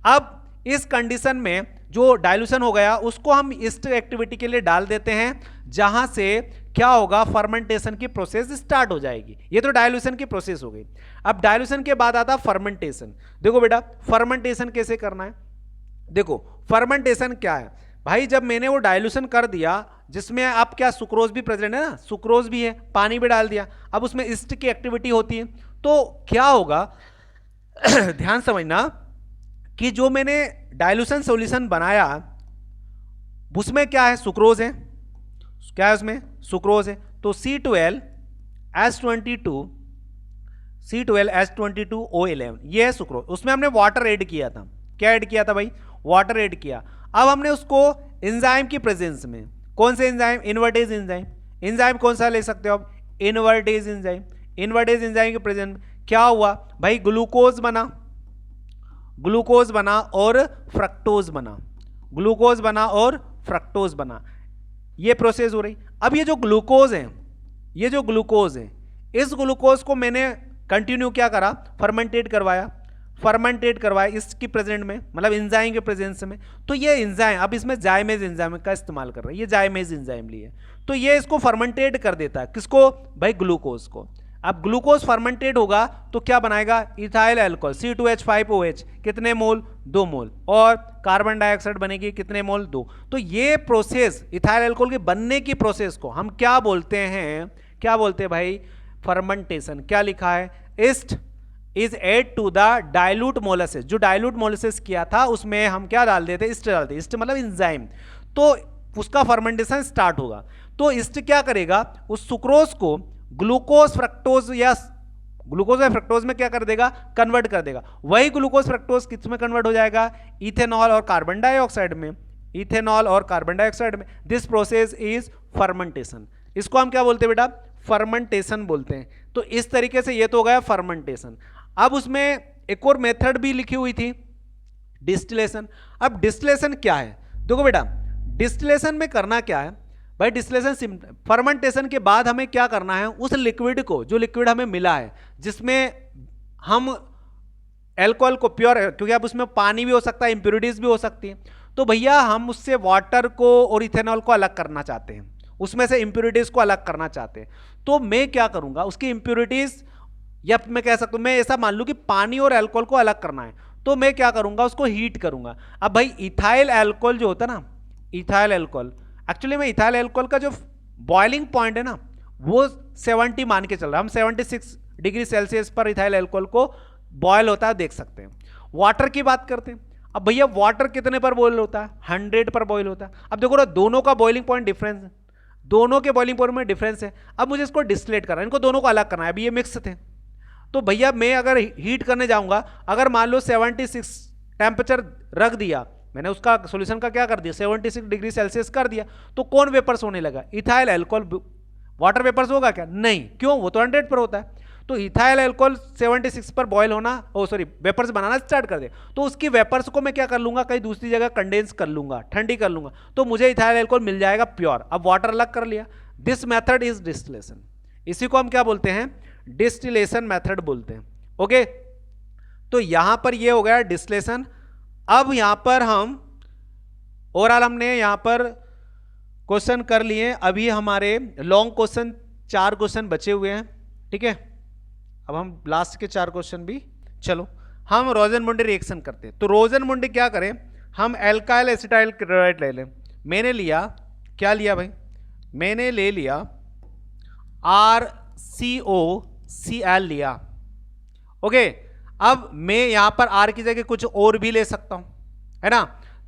अब इस कंडीशन में जो डाइल्यूशन हो गया, उसको हम ईस्ट एक्टिविटी के लिए डाल देते हैं, जहां से क्या होगा, फर्मेंटेशन की प्रोसेस स्टार्ट हो जाएगी। ये तो डाइल्यूशन की प्रोसेस हो गई। अब डाइल्यूशन के बाद आता फर्मेंटेशन। देखो बेटा, फर्मेंटेशन कैसे करना है। देखो, फर्मेंटेशन क्या है भाई, जब मैंने वो डाइल्यूशन कर दिया, जिसमें आप क्या, सुक्रोज भी प्रेजेंट है ना, सुक्रोज भी है, पानी भी डाल दिया, अब उसमें ईस्ट की एक्टिविटी होती है, तो क्या होगा ध्यान समझना कि जो मैंने डाइल्यूशन सॉल्यूशन बनाया, उसमें क्या है, सुक्रोज है, क्या है उसमें, सुक्रोज है। तो C12H22O11 ये है सुक्रोज। उसमें हमने वाटर ऐड किया था, क्या ऐड किया था भाई, वाटर ऐड किया। अब हमने उसको एंजाइम की प्रेजेंस में, कौन से एंजाइम, इन्वर्टेज एंजाइम, एंजाइम कौन सा ले सकते हो आप, इन्वर्टेज एंजाइम। इन्वर्टेज एंजाइम के प्रेजेंस में क्या हुआ भाई, ग्लूकोज बना, ग्लूकोज बना और फ्रक्टोज बना, ग्लूकोज बना और फ्रक्टोज बना, ये प्रोसेस हो रही। अब ये जो ग्लूकोज है, ये जो ग्लूकोज है, इस ग्लूकोज को मैंने कंटिन्यू क्या करा, फर्मेंटेट करवाया, फर्मेंटेट करवाया इसकी प्रेजेंट में, मतलब एंजाइम के प्रेजेंस में। तो ये एंजाइम, अब इसमें जाइमेज एंजाइम का इस्तेमाल कर रहा है, ये जाइमेज एंजाइम लिए, तो ये इसको फर्मेंटेट कर देता है, किसको भाई, ग्लूकोज को। अब ग्लूकोज फर्मेंटेट होगा तो क्या बनाएगा, इथाइल अल्कोहल C2H5OH, कितने मोल, 2 मोल, और कार्बन डाइऑक्साइड बनेगी कितने मोल, 2। तो ये प्रोसेस, इथाइल अल्कोहल के बनने की प्रोसेस को हम क्या बोलते हैं, क्या बोलते हैं भाई, फर्मेंटेशन। क्या लिखा है, yeast is added to the dilute molasses, जो डाइल्यूट मोलासेस किया था उसमें हम क्या डाल देते, ईस्ट डालते, ईस्ट मतलब एंजाइम, तो उसका फर्मेंटेशन स्टार्ट होगा। तो ईस्ट क्या करेगा, उस सुक्रोज को ग्लूकोज फ्रक्टोज या ग्लूकोज और फ्रक्टोज में क्या कर देगा, कन्वर्ट कर देगा। वही ग्लूकोज फ्रक्टोज किस में कन्वर्ट हो जाएगा, इथेनॉल और कार्बन डाइऑक्साइड में, इथेनॉल और कार्बन डाइऑक्साइड में। This process is fermentation. इसको हम क्या बोलते हैं बेटा, फर्मेंटेशन बोलते हैं। तो इस तरीके से ये तो हो गया फर्मेंटेशन। अब उसमें एक और मेथड भी लिखी हुई थी, डिस्टिलेशन। अब डिस्टिलेशन क्या है, देखो बेटा डिस्टिलेशन में करना क्या है भाई, डिस्टिलेशन फर्मेंटेशन के बाद हमें क्या करना है, उस लिक्विड को, जो लिक्विड हमें मिला है जिसमें हम एल्कोहल को प्योर, क्योंकि अब उसमें पानी भी हो सकता है, इंप्योरिटीज भी हो सकती है, तो भैया हम उससे वाटर को और इथेनॉल को अलग करना चाहते हैं, उसमें से इंप्योरिटीज को अलग करना चाहते हैं। तो मैं क्या करूंगा, उसकी इंप्योरिटीज, या मैं कह सकता हूं, मैं ऐसा मान लूं कि पानी और अल्कोहल को अलग करना है, तो मैं क्या करूंगा, उसको हीट करूंगा। अब भाई इथाइल अल्कोहल जो होता है ना, इथाइल अल्कोहल, एक्चुअली में इथाइल अल्कोहल का जो बॉइलिंग पॉइंट है ना वो 70 मान के चल रहा है, हम 76 डिग्री सेल्सियस पर इथाइल अल्कोहल को बॉयल होता है देख सकते हैं। वाटर की बात करते हैं, अब भैया वाटर कितने पर बॉयल होता है, 100 पर बॉयल होता है। अब देखो ना दोनों का बॉइलिंग पॉइंट डिफरेंस है, दोनों के बॉइलिंग पॉइंट में डिफरेंस है। अब मुझे इसको डिस्टिलेट करना है, इनको दोनों को अलग करना है। अभी ये मिक्स थे, तो भैया मैं अगर हीट करने जाऊंगा, अगर मान लो 76 टेम्परेचर रख दिया मैंने, उसका सॉल्यूशन का क्या कर दिया 76 डिग्री सेल्सियस कर दिया, तो कौन वेपर्स होने लगा, इथाइल अल्कोहल। वाटर वेपर्स होगा क्या, नहीं, क्यों, वो तो 100 पर होता है। तो इथाइल अल्कोहल 76 पर बॉयल होना, वेपर्स बनाना स्टार्ट कर दे, तो उसकी वेपर्स को मैं क्या कर लूंगा, कहीं दूसरी जगह कंडेंस कर लूंगा, ठंडी कर लूंगा, तो मुझे इथाइल अल्कोहल मिल जाएगा प्योर। अब वाटर अलग कर लिया, दिस मेथड इज डिस्टिलेशन। इसी को हम क्या बोलते हैं, डिस्टिलेशन मेथड बोलते हैं। ओके, तो यहां पर ये हो गया डिस्टिलेशन। अब यहां पर हम ओवरऑल हमने यहां पर क्वेश्चन कर लिए। अभी हमारे लॉन्ग क्वेश्चन 4 क्वेश्चन बचे हुए हैं, ठीक है। अब हम लास्ट के 4 क्वेश्चन भी, चलो हम रोजनमुंडी रिएक्शन करते हैं। तो रोजनमुंडी क्या करें, हम एल्काइल एसिटाइल क्लोराइड ले लें। मैंने लिया, क्या लिया भाई, मैंने ले लिया RCOCl लिया। ओके, अब मैं यहां पर R की जगह कुछ और भी ले सकता हूं, है ना।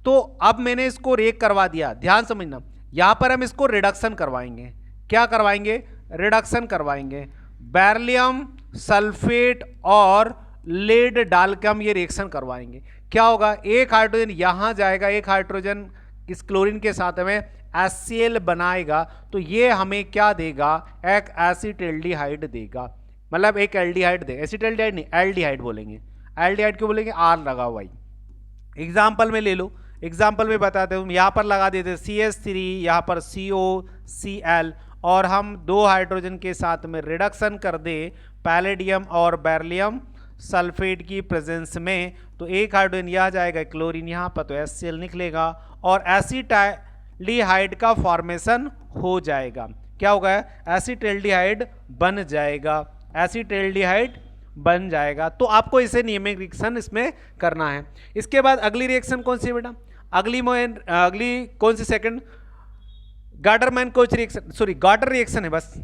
तो अब मैंने इसको रेक करवा दिया, ध्यान समझना, यहां पर हम इसको रिडक्शन करवाएंगे। क्या करवाएंगे, रिडक्शन करवाएंगे। बेरिलियम सल्फेट और लेड डाल के हम ये रिएक्शन करवाएंगे। क्या होगा, एक हाइड्रोजन यहां जाएगा, एक हाइड्रोजन इस क्लोरीन के साथ में HCl बनाएगा, तो ये हमें क्या देगा, एक एसिटाल्डिहाइड देगा, मतलब एक एल्डिहाइड देगा। एसिटाल्डिहाइड नहीं, एल्डिहाइड बोलेंगे। एल्डिहाइड क्यों बोलेंगे, R लगा हुआ भाई। एग्जाम्पल में ले लो, एग्जाम्पल में बताते हूँ, यहाँ पर लगा देते CH3, यहाँ पर COCl, और हम 2 हाइड्रोजन के साथ में रिडक्शन कर दे पैलेडियम और बेरिलियम सल्फेट की प्रेजेंस में, तो एक हाइड्रोजन यहाँ जाएगा, क्लोरीन यहाँ पर, तो HCl निकलेगा और एसिटाल्डिहाइड का फॉर्मेशन हो जाएगा। क्या होगा, एसिटाल्डिहाइड बन जाएगा, एसिटाल्डिहाइड बन जाएगा। तो आपको इसे नियमित रिएक्शन इसमें करना है। इसके बाद अगली रिएक्शन कौन सी है बेटा, अगली कौन सी, second Gattermann Koch reaction, sorry Gattermann reaction है, बस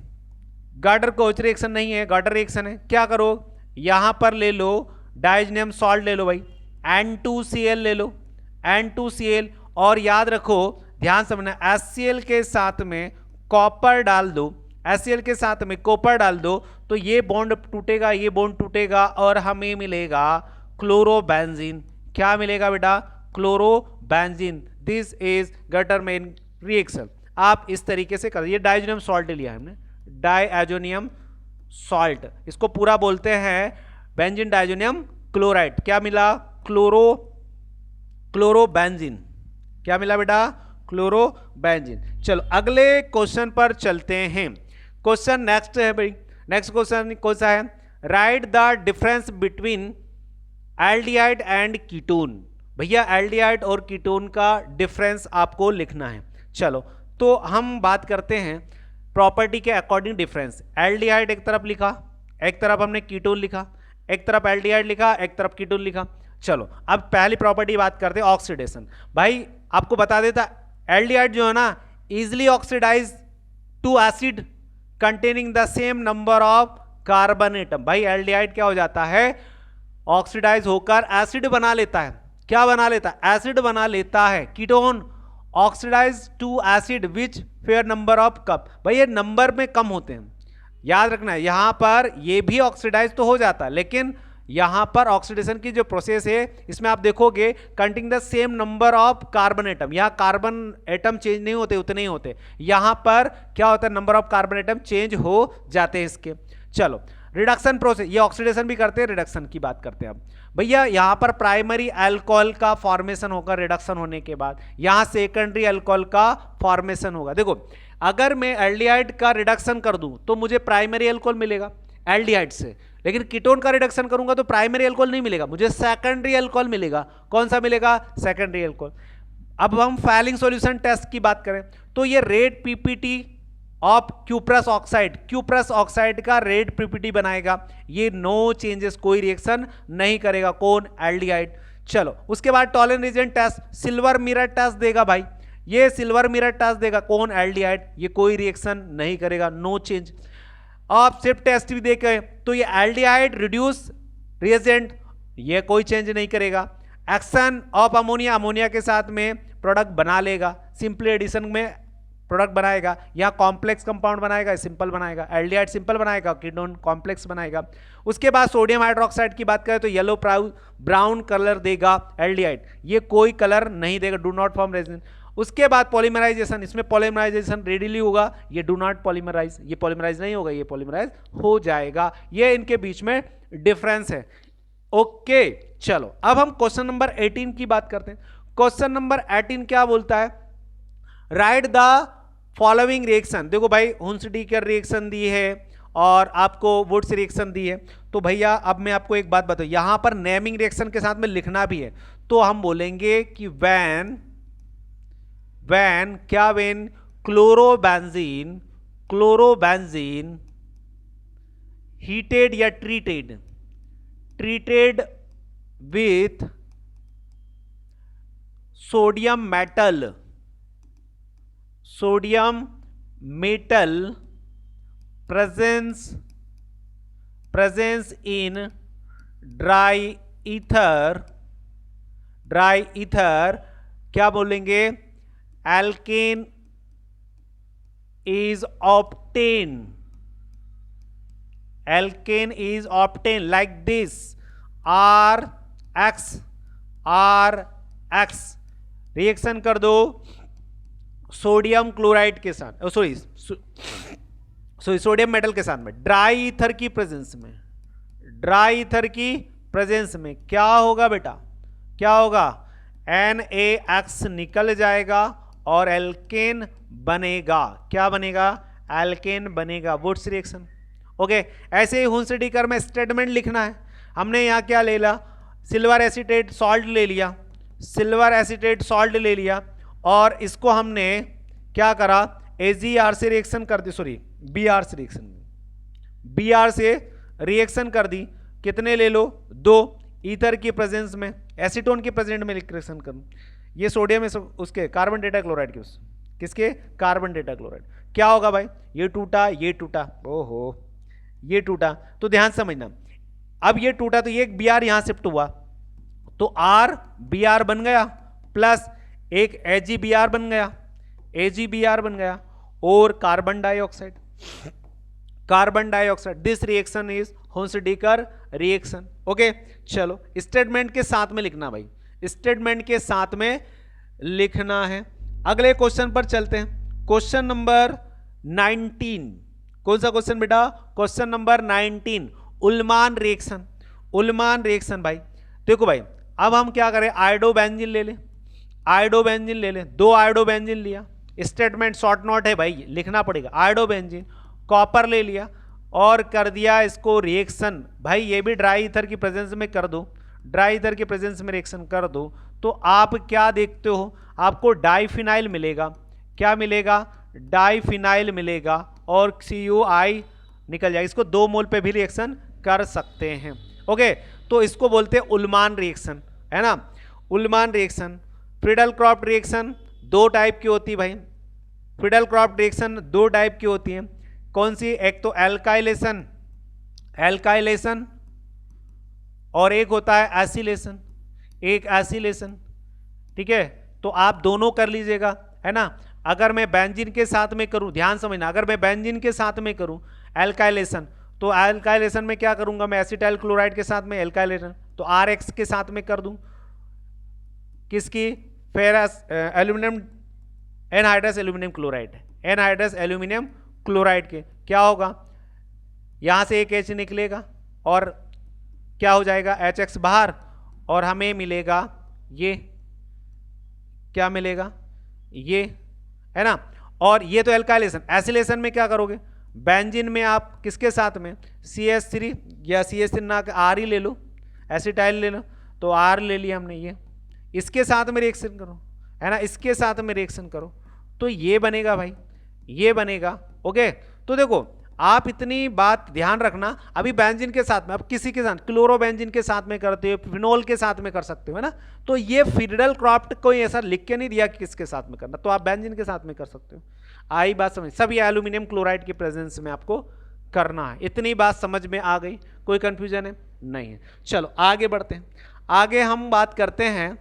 गार्डर कोच रिएक्शन नहीं है, गार्डर रिएक्शन है। क्या करो, यहां पर ले लो डाइजोनियम सॉल्ट ले लो भाई, N2Cl ले लो, N2Cl, और याद रखो, ध्यान समझना, HCl के साथ में कॉपर डाल दो, HCl के साथ में कॉपर डाल दो, तो ये बॉन्ड टूटेगा, ये बॉन्ड टूटेगा, और हमें मिलेगा क्लोरोबेंजीन। क्या मिलेगा बेटा, chlorobenzene. This is Gattermann reaction. आप इस तरीके से कर, ये डाइजोनियम सॉल्ट लिया है हमने, डाइजोनियम सॉल्ट, इसको पूरा बोलते हैं बेंजीन डाइजोनियम क्लोराइड। क्या मिला, क्लोरोबेंजीन। क्या मिला बेटा, क्लोरोबेंजीन। चलो अगले क्वेश्चन पर चलते हैं। क्वेश्चन नेक्स्ट है भाई, नेक्स्ट क्वेश्चन कौन सा है, right the difference between aldehyde and ketone. भैया एल्डिहाइड और कीटोन का डिफरेंस आपको लिखना है। चलो तो हम बात करते हैं प्रॉपर्टी के अकॉर्डिंग डिफरेंस। एल्डिहाइड एक तरफ लिखा, एक तरफ हमने कीटोन लिखा, एक तरफ एल्डिहाइड लिखा, एक तरफ कीटोन लिखा। चलो अब पहली प्रॉपर्टी बात करते हैं, ऑक्सीडेशन। भाई आपको बता देता, एल्डिहाइड जो है ना easily oxidise to acid containing the same number of carbon atom. भाई एल्डिहाइड क्या हो जाता है, ऑक्सीडाइज होकर एसिड बना लेता है। क्या बना लेता है, एसिड बना लेता है। Ketone oxidise to acid which fewer number of cup. भाई ये नंबर में कम होते हैं, याद रखना है यहां पर ये भी ऑक्सीडाइज तो हो जाता, लेकिन यहां पर ऑक्सीडेशन की जो प्रोसेस है इसमें आप देखोगे containing the same number of carbon atom, यहां कार्बन एटम चेंज नहीं होते, उतने ही होते, यहां पर क्या होता है number of carbon atom change हो जाते हैं इसके। चलो रिडक्शन प्रोसेस, ये ऑक्सीडेशन भी करते हैं, रिडक्शन की बात करते हैं अब भैया। यहां पर प्राइमरी अल्कोहल का फॉर्मेशन होगा रिडक्शन होने के बाद, यहां सेकेंडरी अल्कोहल का फॉर्मेशन होगा। देखो अगर मैं एल्डिहाइड का रिडक्शन कर दूं तो मुझे प्राइमरी अल्कोहल मिलेगा एल्डिहाइड से, लेकिन कीटोन का रिडक्शन करूंगा तो प्राइमरी अल्कोहल नहीं मिलेगा, मुझे सेकेंडरी अल्कोहल मिलेगा। कौन सा मिलेगा? Secondary alcohol. अब हम फाइलिंग सॉल्यूशन टेस्ट की बात करें तो ये red PPT of cuprous oxide, cuprous oxide का रेड पीपीटी बनाएगा, ये नो चेंजेस, कोई रिएक्शन नहीं करेगा। कौन? एल्डिहाइड। चलो उसके बाद Tollen reagent test, silver mirror test देगा भाई, ये सिल्वर मिरर टेस्ट देगा। कौन? एल्डिहाइड, ये कोई रिएक्शन नहीं करेगा, नो चेंज। आप सिर्फ टेस्ट भी देखें तो ये एल्डिहाइड रिड्यूस रिएजेंट, ये कोई चेंज नहीं करेगा। एक्शन ऑफ अमोनिया, अमोनिया के साथ में प्रोडक्ट बना लेगा, सिंपल एडिशन में प्रोडक्ट बनाएगा, यहाँ कॉम्प्लेक्स कंपाउंड बनाएगा, सिंपल बनाएगा, एल्डिहाइड सिंपल बनाएगा, कीटोन कॉम्प्लेक्स बनाएगा। उसके बाद सोडियम हाइड्रोक्साइड की बात करें तो येलो ब्राउन कलर देगा एल्डिहाइड, ये कोई कलर नहीं देगा, डू नॉट फॉर्म रेजिन। उसके बाद पॉलीमराइजेशन, इसमें पॉलीमराइजेशन रेडिली होगा, ये डू नॉट पॉलीमराइज, ये पॉलीमराइज नहीं होगा, ये पॉलीमराइज हो जाएगा, ये इनके बीच में डिफरेंस है। ओके चलो अब हम क्वेश्चन नंबर 18 की बात करते हैं। क्वेश्चन नंबर 18 क्या बोलता है? Right the following reaction. देखो भाई हुंसडीकर रिएक्शन दी है और आपको वुड्स रिएक्शन दी है, तो भैया अब मैं आपको एक बात बताऊं, यहां पर नेमिंग रिएक्शन के साथ में लिखना भी है, तो हम बोलेंगे कि व्हेन क्या, व्हेन क्लोरोबेंजीन हीटेड या treated with sodium metal presence in dry ether क्या बोलेंगे? alkane is obtained like this, RX reaction कर दो सोडियम क्लोराइड के साथ, सोडियम मेटल के साथ में, ड्राई ईथर की प्रेजेंस में क्या होगा बेटा? क्या होगा? NaX निकल जाएगा और एल्केन बनेगा। क्या बनेगा? एल्केन बनेगा, वुड्स रिएक्शन। ओके ऐसे ही हुंसडीकर में स्टेटमेंट लिखना है। हमने यहाँ क्या ले लिया? सिल्वर एसीटेट सॉल्ट ले लिया, और इसको हमने क्या करा? AgR से रिएक्शन कर दी, सॉरी BR से रिएक्शन कर दी। कितने ले लो? 2 ईथर की प्रेजेंस में, एसीटोन की प्रेजेंट में रिएक्शन कर, ये सोडियम है उसके कार्बन डेटा क्लोराइड के, किसके? Carbon data chloride. क्या होगा भाई? ये टूटा, ओहो ये टूटा, तो ध्यान समझना, अब ये टूटा तो ये BR यहां शिफ्ट हुआ, तो RBR बन गया, प्लस एक AgBr बन गया, और carbon dioxide. This reaction is Hunsdiecker reaction. Okay चलो स्टेटमेंट के साथ में लिखना भाई, स्टेटमेंट के साथ में लिखना है। अगले क्वेश्चन पर चलते हैं, क्वेश्चन नंबर 19। कौन सा क्वेश्चन बेटा? Question number 19, Ullmann reaction. भाई देखो भाई अब हम क्या करें? आयोडोबेंजीन ले लें, 2 आयोडोबेंजीन लिया, स्टेटमेंट शॉर्ट नोट है भाई, लिखना पड़ेगा। आयोडोबेंजीन, कॉपर ले लिया और कर दिया इसको रिएक्शन। भाई ये भी ड्राई ईथर की प्रेजेंस में कर दो, रिएक्शन कर दो, तो आप क्या देखते हो? आपको डाइफिनाइल मिलेगा। क्या मिलेगा? डाइफिनाइल मिलेगा, और CuI निकल जाएगा। इसको 2 मोल पे भी रिएक्शन कर सकते हैं। ओके तो इसको बोलते हैं उल्मान रिएक्शन, है ना? Ullmann reaction. Friedel Crafts reaction 2 type की होती है भाई, फ्रीडल क्रॉफ्ट रिएक्शन 2 टाइप की होती है। कौन सी? एक तो एल्काइलेशन और एक होता है एसिलेशन। ठीक है, तो आप दोनों कर लीजिएगा, है ना? अगर मैं बेंजीन के साथ में करूं, ध्यान समझना, अगर मैं बेंजीन के साथ में करूं एल्काइलेशन, तो एल्काइलेशन में क्या करूंगा मैं, एसिटाइल क्लोराइड के साथ में एल्काइलेशन, तो RX के साथ में कर दूं किसकी, ferrous aluminium, anhydrous aluminium chloride, anhydrous aluminium chloride के क्या होगा, यहां से एक H निकलेगा और क्या हो जाएगा HX बाहर, और हमें मिलेगा ये, क्या मिलेगा ये, है ना। और ये तो एल्काइलेशन। एसिलेशन में क्या करोगे, बेंजीन में आप किसके साथ में CH3 या CH3 ना R ही ले लो, एसिटाइल ले लो, तो R ले लिया हमने, ये इसके साथ में रिएक्शन करो, है ना, इसके साथ में रिएक्शन करो, तो ये बनेगा भाई, ये बनेगा। ओके, तो देखो आप इतनी बात ध्यान रखना, अभी बेंजीन के साथ में, अब किसी के साथ क्लोरोबेंजीन के साथ में करते हो, फिनोल के साथ में कर सकते हो, है ना। तो ये फ्रीडल क्रॉफ्ट कोई ऐसा लिख के नहीं दिया कि किसके साथ में करना, तो आप बेंजीन के साथ में कर सकते हो। आई बात समझ, सब ये एल्यूमिनियम क्लोराइड के प्रेजेंस में आपको करना है। इतनी बात समझ में आ गई, कोई कंफ्यूजन है नहीं है। चलो आगे बढ़ते हैं। आगे हम बात करते हैं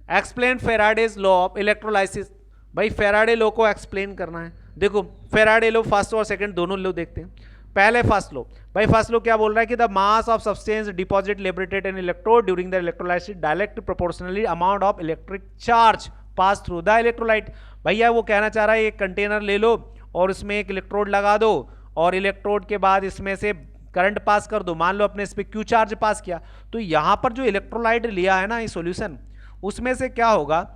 explain Faraday's law of electrolysis. भाई फेराडे लॉ को एक्सप्लेन करना है। देखो फेराडे लॉ फर्स्ट और सेकंड दोनों लॉ देखते हैं। पहले फर्स्ट लॉ, भाई फर्स्ट लॉ क्या बोल रहा है कि the mass of substance deposit liberated in electrode during the electrolysis direct proportionally amount of electric charge pass through the electrolyte. भैया वो कहना चाह रहा है एक कंटेनर ले लो और उसमें एक इलेक्ट्रोड लगा दो और इलेक्ट्रोड के बाद इसमें से करंट पास कर दो, मान लो अपने इस पे क्यू चार्ज पास किया, तो यहां पर जो इलेक्ट्रोलाइट लिया है ना ये सॉल्यूशन, उसमें से क्या होगा,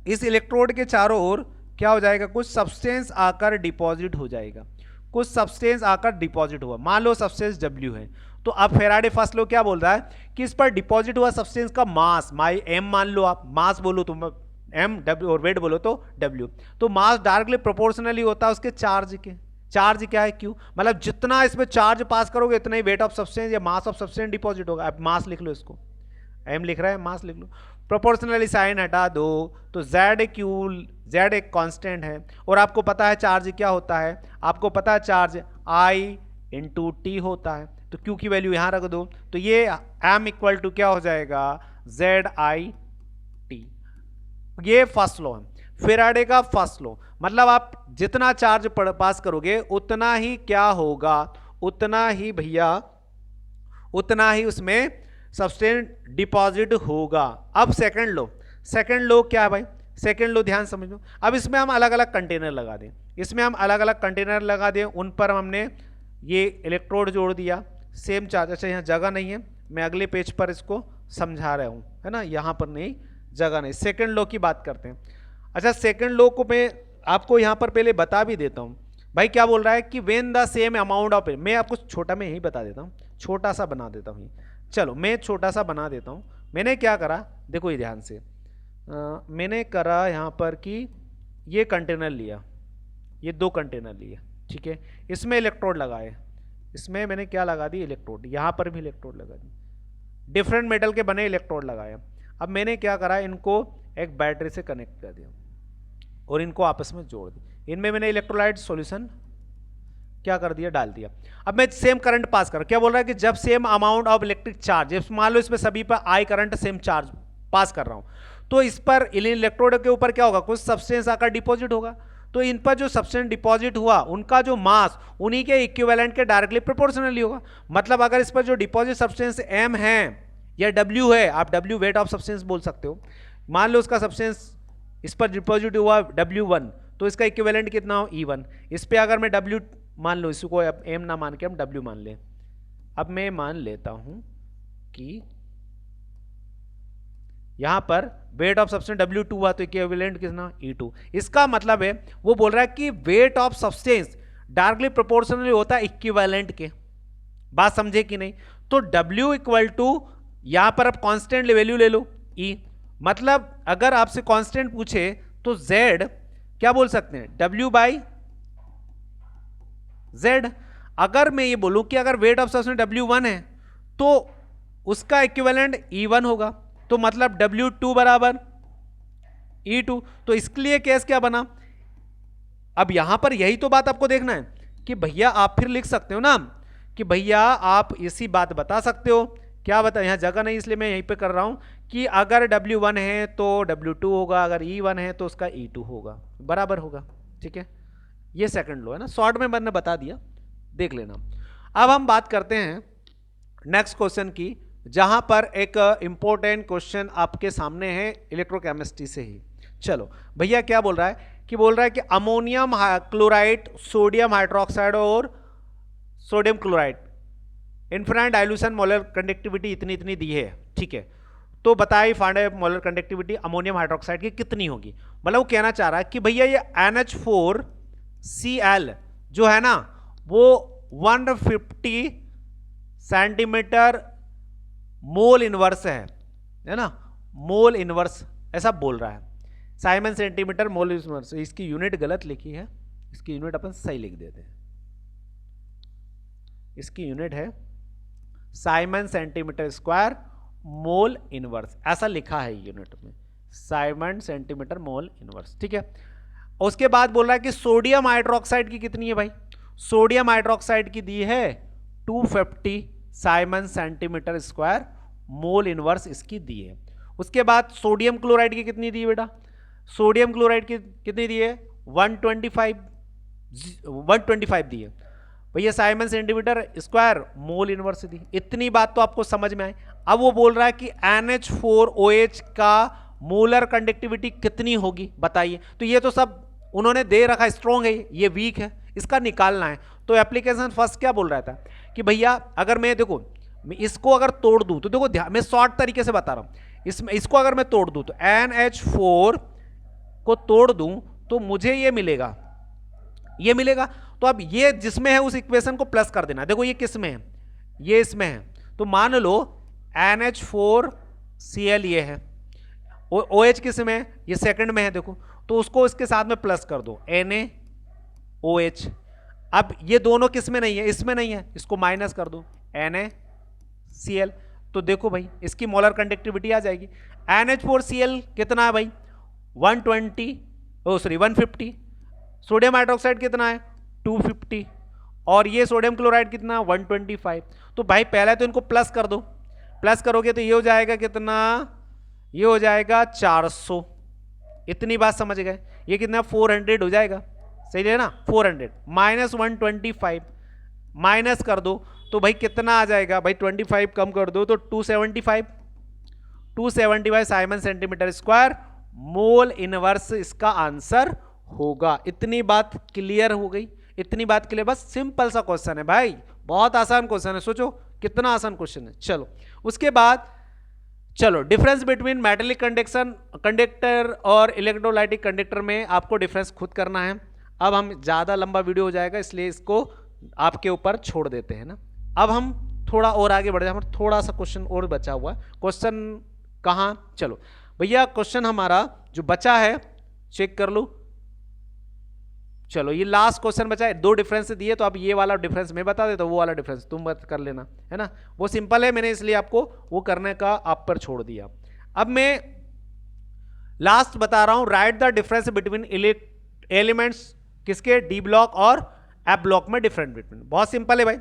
इस इलेक्ट्रोड के चारों ओर क्या हो जाएगा, कुछ सब्सटेंस आकर डिपॉजिट हो जाएगा, कुछ सब्सटेंस आकर डिपॉजिट हुआ, मान लो सब्सटेंस W है। तो अब फेराडे फर्स्ट लॉ क्या बोल रहा है कि इस पर डिपॉजिट हुआ सब्सटेंस का मास, माई M मान लो, आप मास बोलो तुम M, W और वेट बोलो तो W, तो मास डायरेक्टली प्रोपोर्शनली होता है उसके चार्ज के। चार्ज क्या है Q, मतलब जितना इसमें चार्ज पास करोगे उतना ही वेट ऑफ सब्सटेंस या मास ऑफ सब्सटेंस डिपॉजिट होगा। अब मास लिख लो, इसको M लिख रहा है, मास लिख लो, प्रोपोर्शनली साइन हटा दो, तो Z एक कांस्टेंट है और आपको पता है चार्ज क्या होता है, आपको पता है चार्ज I इंटू टी होता है, तो Q की वैल्यू यहां रख दो, तो ये M इक्वल टू क्या हो जाएगा ZI T। ये फर्स्ट लॉ है फेराडे का फर्स्ट लॉ, मतलब आप जितना चार्ज पास करोगे उतना ही क्या होगा, उतना ही भैया, उतना ही उसमें सब्सटेंस डिपॉजिट होगा। अब सेकंड लो क्या है भाई, सेकंड लो ध्यान समझो। अब इसमें हम अलग अलग कंटेनर लगा दें, इसमें हम अलग अलग कंटेनर लगा दें, उन पर हमने ये इलेक्ट्रोड जोड़ दिया, सेम चार्ज। अच्छा यहाँ जगह नहीं है, मैं अगले पेज पर इसको समझा रहा हूँ, है ना, यहाँ पर नहीं, जगह नहीं। सेकंड लॉ की बात करते हैं। अच्छा सेकंड लॉ को मैं आपको यहाँ पर पहले बता भी देता हूँ। भाई क्या बोल रहा है कि when the same amount of, मैं आपको छोटा में यही बता देता हूँ, छोटा सा बना देता हूँ, चलो मैं छोटा सा बना देता हूँ। मैंने क्या करा, देखो ये ध्यान से, मैंने करा यहाँ पर कि ये कंटेनर लिया, ये 2 कंटेनर लिए, ठीक है, इसमें इलेक्ट्रोड लगाए, इसमें मैंने क्या लगा दी, इलेक्ट्रोड, यहाँ पर भी इलेक्ट्रोड लगा दी, डिफरेंट मेटल के बने इलेक्ट्रोड लगाए। अब मैंने क्या करा, इनको एक बैटरी से कनेक्ट कर दिया और इनको आपस में जोड़ दिया, इनमें मैंने इलेक्ट्रोलाइट सॉल्यूशन क्या कर दिया, डाल दिया। अब मैं सेम करंट पास कर, क्या बोल रहा है कि जब same amount of electric charge, मान लो इसमें सभी पर I करंट सेम चार्ज पास कर रहा हूं, तो इस पर इलेक्ट्रोड के ऊपर क्या होगा, कुछ सब्सटेंस आकर डिपॉजिट होगा, तो इन पर जो सब्सटेंस डिपॉजिट हुआ उनका जो मास उन्हीं के इक्विवेलेंट के डायरेक्टली प्रोपोर्शनली होगा। मतलब अगर इस पर जो डिपॉजिट सब्सटेंस M है या W है, आप W वेट ऑफ सब्सटेंस बोल सकते हो, मान लो उसका सब्सटेंस इस पर डिपॉजिट हुआ W1, तो इसका इक्विवेलेंट कितना हो E1। इस पर अगर मैं W मान लो, इसको M ना मान के हम W मान लें। अब मैं मान लेता हूं कि यहां पर वेट ऑफ सब्सटेंस W2 हुआ, तो इक्विवेलेंट कितना E2। इसका मतलब है वो बोल रहा है कि weight of substance directly proportionally होता है इक्विवेलेंट के। बात समझे कि नहीं? तो W इक्वल टू, यहां पर अब कांस्टेंट वैल्यू ले लो E, मतलब अगर आपसे कांस्टेंट पूछे तो Z क्या बोल सकते हैं, W बाई Z। अगर मैं ये बोलूं कि अगर वेट ऑफ सब्सटेंस W1 है तो उसका इक्विवेलेंट E1 होगा, तो मतलब W2 बराबर E2। तो इसके लिए केस क्या बना, अब यहां पर यही तो बात आपको देखना है कि भैया आप फिर लिख सकते हो ना कि भैया आप इसी बात बता सकते हो, क्या बता, यहां जगह नहीं इसलिए मैं यहीं पे कर रहा हूं कि अगर W1 है तो W2 होगा, अगर E1 है तो उसका E2 होगा, बराबर होगा। ठीक है, ये सेकंड लो है ना, शॉर्ट में मैंने बता दिया, देख लेना। अब हम बात करते हैं नेक्स्ट क्वेश्चन की, जहां पर एक इंपॉर्टेंट क्वेश्चन आपके सामने है इलेक्ट्रोकेमिस्ट्री से ही। चलो भैया क्या बोल रहा है कि बोल रहा है कि अमोनियम क्लोराइड, सोडियम हाइड्रोक्साइड और sodium chloride infinite dilution molar conductivity इतनी इतनी दी है, ठीक है। तो बताइए find molar conductivity ammonium hydroxide की कितनी होगी। मतलब वो कहना चाह रहा है कि भैया ये NH4Cl जो है ना वो 150 सेंटीमीटर मोल इनवर्स है ना, मोल इनवर्स ऐसा बोल रहा है। साइमन सेंटीमीटर मोल इनवर्स, इसकी यूनिट गलत लिखी है, इसकी यूनिट अपन सही लिख देते हैं। इसकी यूनिट है Simon centimetre square mole inverse, ऐसा लिखा है यूनिट में, साइमन सेंटीमीटर मोल इनवर्स, ठीक है। उसके बाद बोल रहा है कि सोडियम हाइड्रोक्साइड की कितनी है भाई। सोडियम हाइड्रोक्साइड की दी है 250 Simon centimetre square mole inverse इसकी दी है। उसके बाद सोडियम क्लोराइड की कितनी दी है बेटा, सोडियम क्लोराइड की कितनी दी है 125 दी है भैया, siemens centimetre square mole inverse दी। इतनी बात तो आपको समझ में आई। अब वो बोल रहा है कि NH4OH का मोलर कंडक्टिविटी कितनी होगी बताइए। तो ये तो सब उन्होंने दे रखा, स्ट्रॉन्ग है ये वीक है, इसका निकालना है। तो एप्लीकेशन फर्स्ट क्या बोल रहा था कि भैया अगर मैं देखो इसको अगर तोड़ दूं तो देखो ध्यान, मैं शॉर्ट तरीके से बता रहा हूं, इसमें इसको अगर मैं तोड़ दूं तो NH4 को तोड़ दूं तो मुझे ये मिलेगा, ये मिलेगा। तो अब ये जिसमें है उस इक्वेशन को प्लस कर देना। देखो ये किस में है, ये इसमें है, तो मान लो NH4Cl ये है, OH किस में है, ये सेकंड में है, देखो तो उसको इसके साथ में प्लस कर दो NaOH। अब ये दोनों किस में नहीं है, इसमें नहीं है, इसको माइनस कर दो NaCl। तो देखो भाई इसकी मोलर कंडक्टिविटी आ जाएगी। NH4Cl कितना है भाई 150, सोडियम हाइड्रोक्साइड कितना है 250 और ये सोडियम क्लोराइड कितना 125। तो भाई पहले तो इनको प्लस कर दो, प्लस करोगे तो ये हो जाएगा कितना, ये हो जाएगा 400। इतनी बात समझ गए, ये कितना 400 हो जाएगा, सही है ना। 400 माइनस 125 माइनस कर दो तो भाई कितना आ जाएगा भाई, 25 कम कर दो तो 275 Simon centimetre square mole inverse इसका आंसर होगा। इतनी बात क्लियर हो गई, इतनी बात क्लियर, बस सिंपल सा क्वेश्चन है भाई, बहुत आसान क्वेश्चन है, सोचो कितना आसान क्वेश्चन है। चलो उसके बाद चलो डिफरेंस बिटवीन मेटेलिक कंडक्टर और इलेक्ट्रोलाइटिक कंडक्टर में आपको डिफरेंस खुद करना है। अब हम ज़्यादा लंबा वीडियो हो जाएगा इसलिए इसको आपके ऊपर छोड़ देते हैं ना। अब हम थोड़ा और आगे बढ़ जाए, हमारा थोड़ा सा क्वेश्चन और बचा हुआ है। क्वेश्चन कहाँ, चलो भैया क्वेश्चन हमारा जो बचा है चेक कर लो। चलो ये लास्ट क्वेश्चन बचा है, 2 डिफरेंस दिए, तो अब ये वाला डिफरेंस मैं बता देता हूँ, वो वाला डिफरेंस तुम मत कर लेना, है ना। वो सिंपल है, मैंने इसलिए आपको वो करने का आप पर छोड़ दिया। अब मैं लास्ट बता रहा हूँ, write the difference between elements किसके, डी ब्लॉक और एफ ब्लॉक में डिफरेंट बिटवीन। बहुत सिंपल है भाई,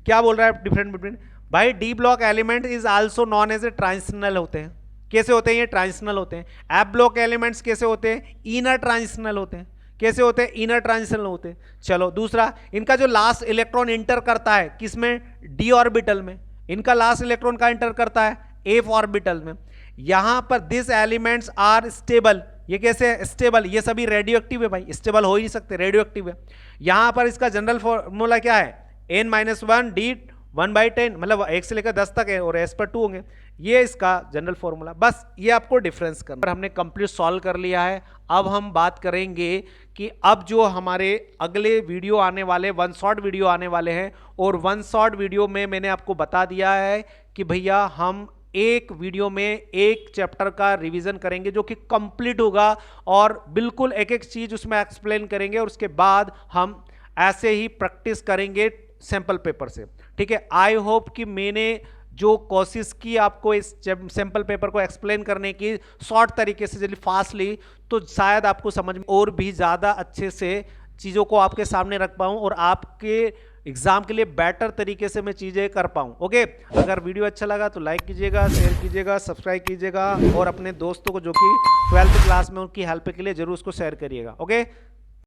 क्या बोल रहा है डिफरेंट बिटवीन, भाई D block element is also known as a transitional होते हैं। कैसे होते हैं ये, ट्रांजिशनल होते हैं। एफ ब्लॉक एलिमेंट्स कैसे होते हैं, इनर ट्रांजिशनल होते हैं। कैसे होते हैं, इनर ट्रांजिशनल होते हैं। चलो दूसरा, इनका जो लास्ट इलेक्ट्रॉन इंटर करता है किसमें, डी ऑर्बिटल में, इनका लास्ट इलेक्ट्रॉन का इंटर करता है एफ ऑर्बिटल में। यहां पर दिस एलिमेंट्स आर स्टेबल, ये कैसे है स्टेबल, ये सभी रेडियो एक्टिव है भाई, स्टेबल हो ही नहीं सकते, रेडियो एक्टिव है। यहां पर इसका जनरल फॉर्मूला क्या है, n-1 d 1/10, मतलब 1 से लेकर 10 तक है और s पर 2 होंगे, ये इसका जनरल फॉर्मूला। बस ये आपको डिफरेंस करना, हमने कंप्लीट सॉल्व कर लिया है। अब हम बात करेंगे कि अब जो हमारे अगले वीडियो आने वाले, 1 शॉट वीडियो आने वाले हैं, और 1 शॉट वीडियो में मैंने आपको बता दिया है कि भैया हम एक वीडियो में एक चैप्टर का रिवीजन करेंगे जो कि कंप्लीट होगा और बिल्कुल एक एक चीज उसमें एक्सप्लेन करेंगे, और उसके बाद हम ऐसे ही प्रैक्टिस करेंगे सैंपल पेपर से, ठीक है। आई होप कि मैंने जो कोशिश की आपको इस सैंपल पेपर को एक्सप्लेन करने की शॉर्ट तरीके से, जल्दी फास्टली, तो शायद आपको समझ में और भी ज़्यादा अच्छे से चीज़ों को आपके सामने रख पाऊँ और आपके एग्जाम के लिए बेटर तरीके से मैं चीज़ें कर पाऊँ। ओके, अगर वीडियो अच्छा लगा तो लाइक कीजिएगा, शेयर कीजिएगा, सब्सक्राइब कीजिएगा, और अपने दोस्तों को जो कि 12th क्लास में उनकी हेल्प के लिए जरूर उसको शेयर करिएगा। ओके।